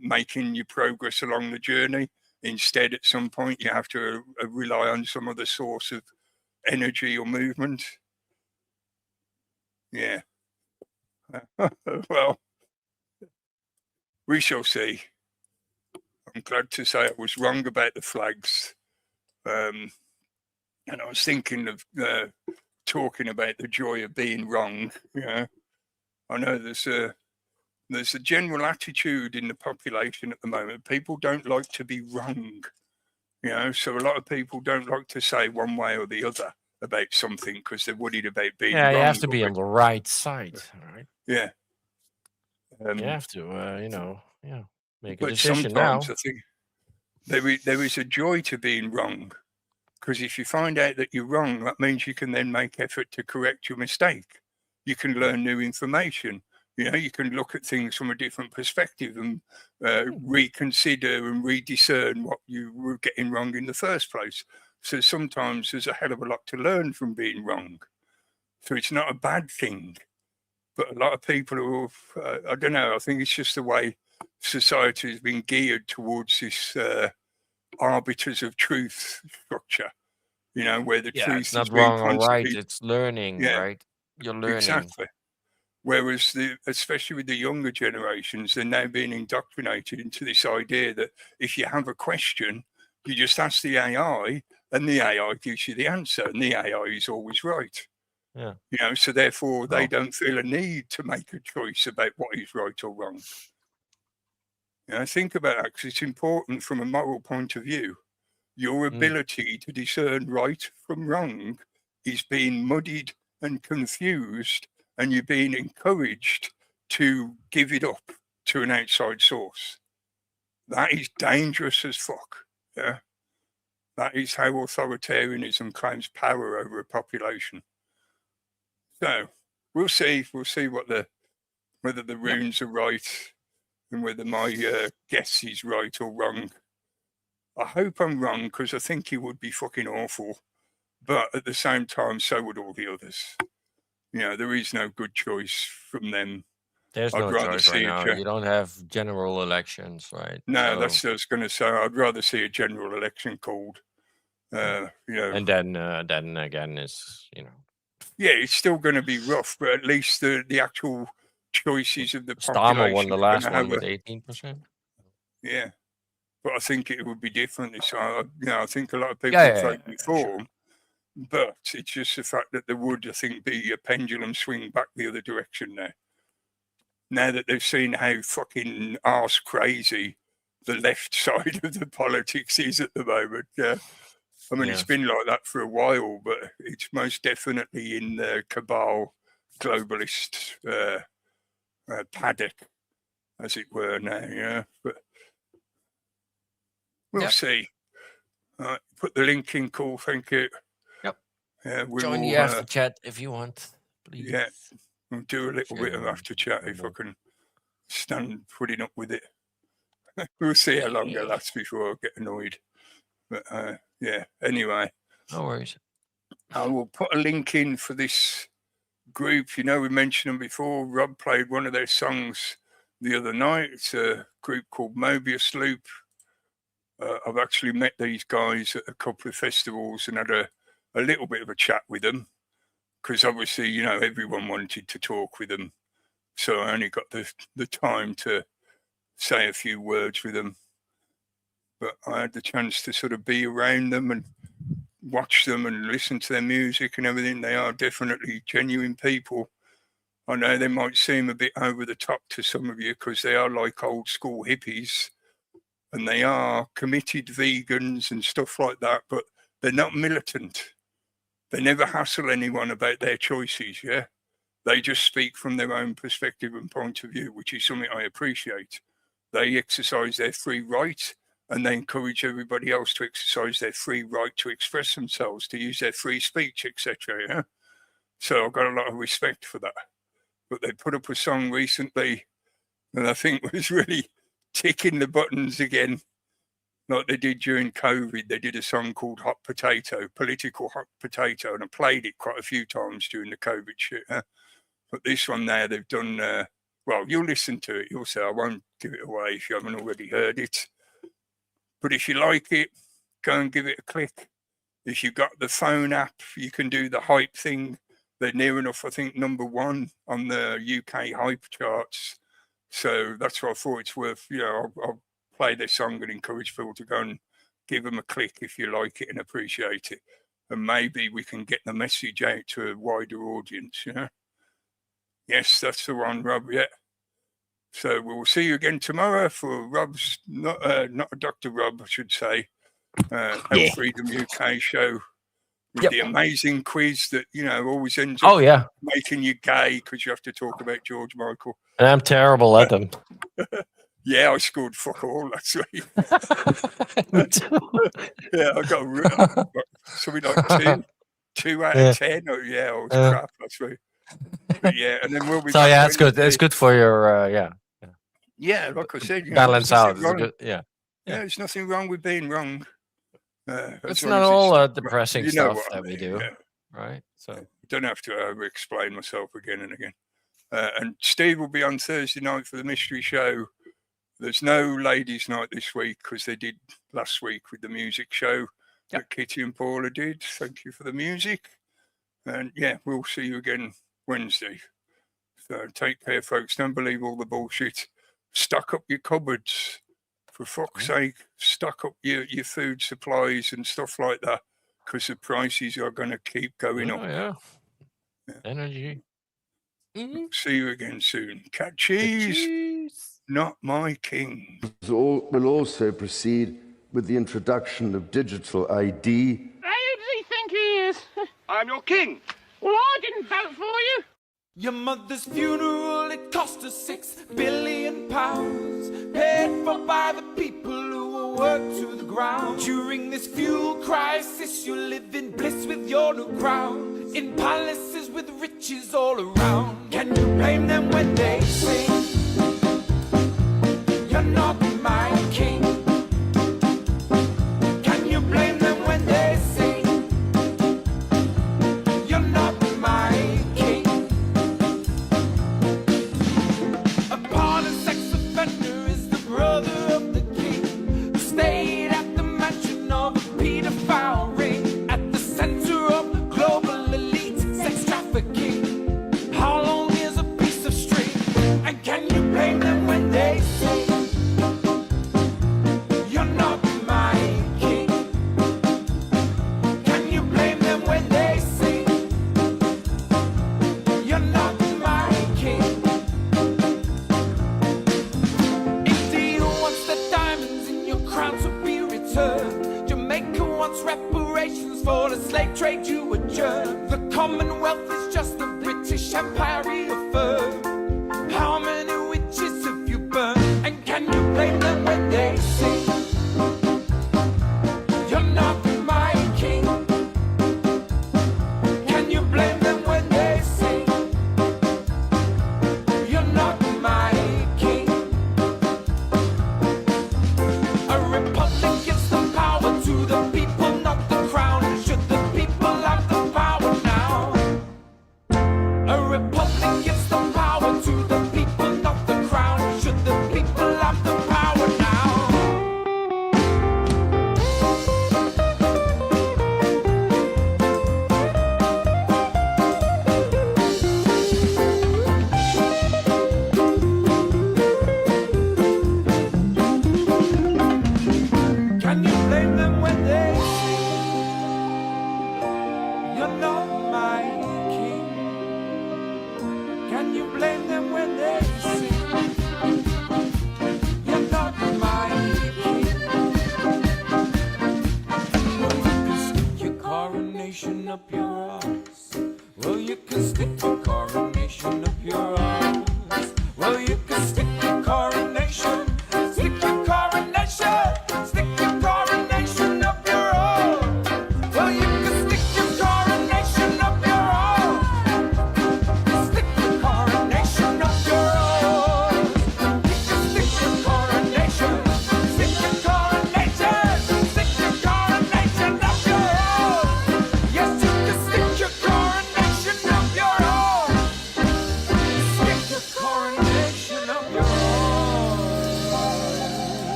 making your progress along the journey. Instead, at some point, you have to rely on some other source of energy or movement. Yeah. Well, we shall see. I'm glad to say I was wrong about the flags. And I was thinking of talking about the joy of being wrong. I know there's a general attitude in the population at the moment. People don't like to be wrong. So a lot of people don't like to say one way or the other about something because they're worried about being wrong. You have to be on the right side, right? Yeah. You have to, make a but decision now. sometimes I think there is a joy to being wrong, because if you find out that you're wrong, that means you can then make effort to correct your mistake. You can learn new information. You can look at things from a different perspective and reconsider and rediscern what you were getting wrong in the first place. So sometimes there's a hell of a lot to learn from being wrong. So it's not a bad thing. But a lot of people I don't know, I think it's just the way society has been geared towards this arbiters of truth structure, where the truth it's not is being wrong or right. constantly. It's learning, right? You're learning. Exactly. Whereas especially with the younger generations, they're now being indoctrinated into this idea that if you have a question, you just ask the AI and the AI gives you the answer, and the AI is always right. Yeah. So therefore they don't feel a need to make a choice about what is right or wrong. Think about that, because it's important from a moral point of view. Your ability to discern right from wrong is being muddied and confused, and you're being encouraged to give it up to an outside source. That is dangerous as fuck. Yeah, that is how authoritarianism claims power over a population. So we'll see. We'll see whether the runes are right and whether my guess is right or wrong. I hope I'm wrong, because I think he would be fucking awful. But at the same time, so would all the others. There is no good choice from them. There's no choice right now. You don't have general elections, right? No, that's what I was going to say. I'd rather see a general election called. And then again, it's Yeah, it's still going to be rough, but at least the actual choices of the population. Starmer won the last one with 18%. Yeah, but I think it would be different. So I think a lot of people vote reform. But it's just the fact that there would, I think, be a pendulum swing back the other direction now. Now that they've seen how fucking arse crazy the left side of the politics is at the moment. Yeah. I mean, it's been like that for a while, but it's most definitely in the cabal globalist paddock, as it were now. Yeah. But we'll see. Put the link in, cool. Thank you. Join the after chat if you want, please. Yeah, we'll do a little bit of after chat if I can stand putting up with it. We'll see how long it lasts before I get annoyed. But anyway. No worries. I will put a link in for this group. We mentioned them before. Rob played one of their songs the other night. It's a group called Mobius Loop. I've actually met these guys at a couple of festivals and had a little bit of a chat with them, because obviously, you know, everyone wanted to talk with them. So I only got the time to say a few words with them. But I had the chance to sort of be around them and watch them and listen to their music and everything. They are definitely genuine people. I know they might seem a bit over the top to some of you because they are like old school hippies and they are committed vegans and stuff like that, but they're not militant. They never hassle anyone about their choices, yeah? They just speak from their own perspective and point of view, which is something I appreciate. They exercise their free right and they encourage everybody else to exercise their free right to express themselves, to use their free speech, etc. Yeah? So I've got a lot of respect for that. But they put up a song recently that I think was really ticking the buttons again, like they did during COVID. They did a song called Hot Potato, Political Hot Potato, and I played it quite a few times during the COVID shit. Huh? But this one there, they've done, well, you'll listen to it. You'll say, I won't give it away if you haven't already heard it. But if you like it, go and give it a click. If you've got the phone app, you can do the hype thing. They're near enough, I think, #1 on the UK hype charts. So that's why I thought it's worth, you know, I'll play their song and encourage people to go and give them a click if you like it and appreciate it. And maybe we can get the message out to a wider audience, you know? Yes, that's the one, Rob, yeah. So we'll see you again tomorrow for Rob's, not Dr. Rob, I should say, Health Freedom UK show. With the amazing quiz that, you know, always ends up making you gay because you have to talk about George Michael. And I'm terrible at them. Yeah, I scored fuck all last week. Yeah, I got something like 2 out of 10. Or, yeah, I was crap last week. But yeah, and then we'll be. So yeah, it's good. It's good for your Yeah, like I said, you balance know, out. Good, yeah, there's nothing wrong with being wrong. It's not all depressing stuff that we do, right? So I don't have to over-explain myself again and again. And Steve will be on Thursday night for the mystery show. There's no ladies' night this week because they did last week with the music show that Kitty and Paula did. Thank you for the music. And yeah, we'll see you again Wednesday. So take care, folks. Don't believe all the bullshit. Stock up your cupboards. For fuck's sake, stock up your food supplies and stuff like that because the prices are going to keep going up. Yeah. Energy. See you again soon. Cat cheese, not my king. We'll also proceed with the introduction of digital ID. Who does he think he is? I'm your king. Well, I didn't vote for you. Your mother's funeral, it cost us £6 billion, paid for by the people who will work to the ground. During this fuel crisis, you live in bliss with your new crown, in palaces with riches all around. Can you blame them when they say, you're not my king? Can you blame them when they say, you're not my king? Brother of the king, who stayed at the mansion of a pedophile ring, at the center of global elite sex trafficking. How long is a piece of string?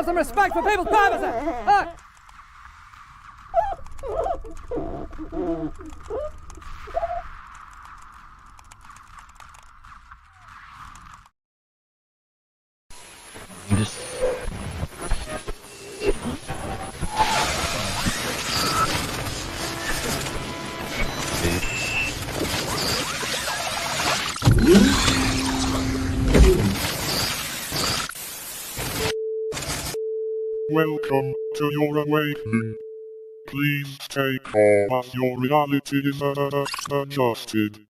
some respect for people's privacy! Welcome to your awakening. Please take off as your reality is adjusted.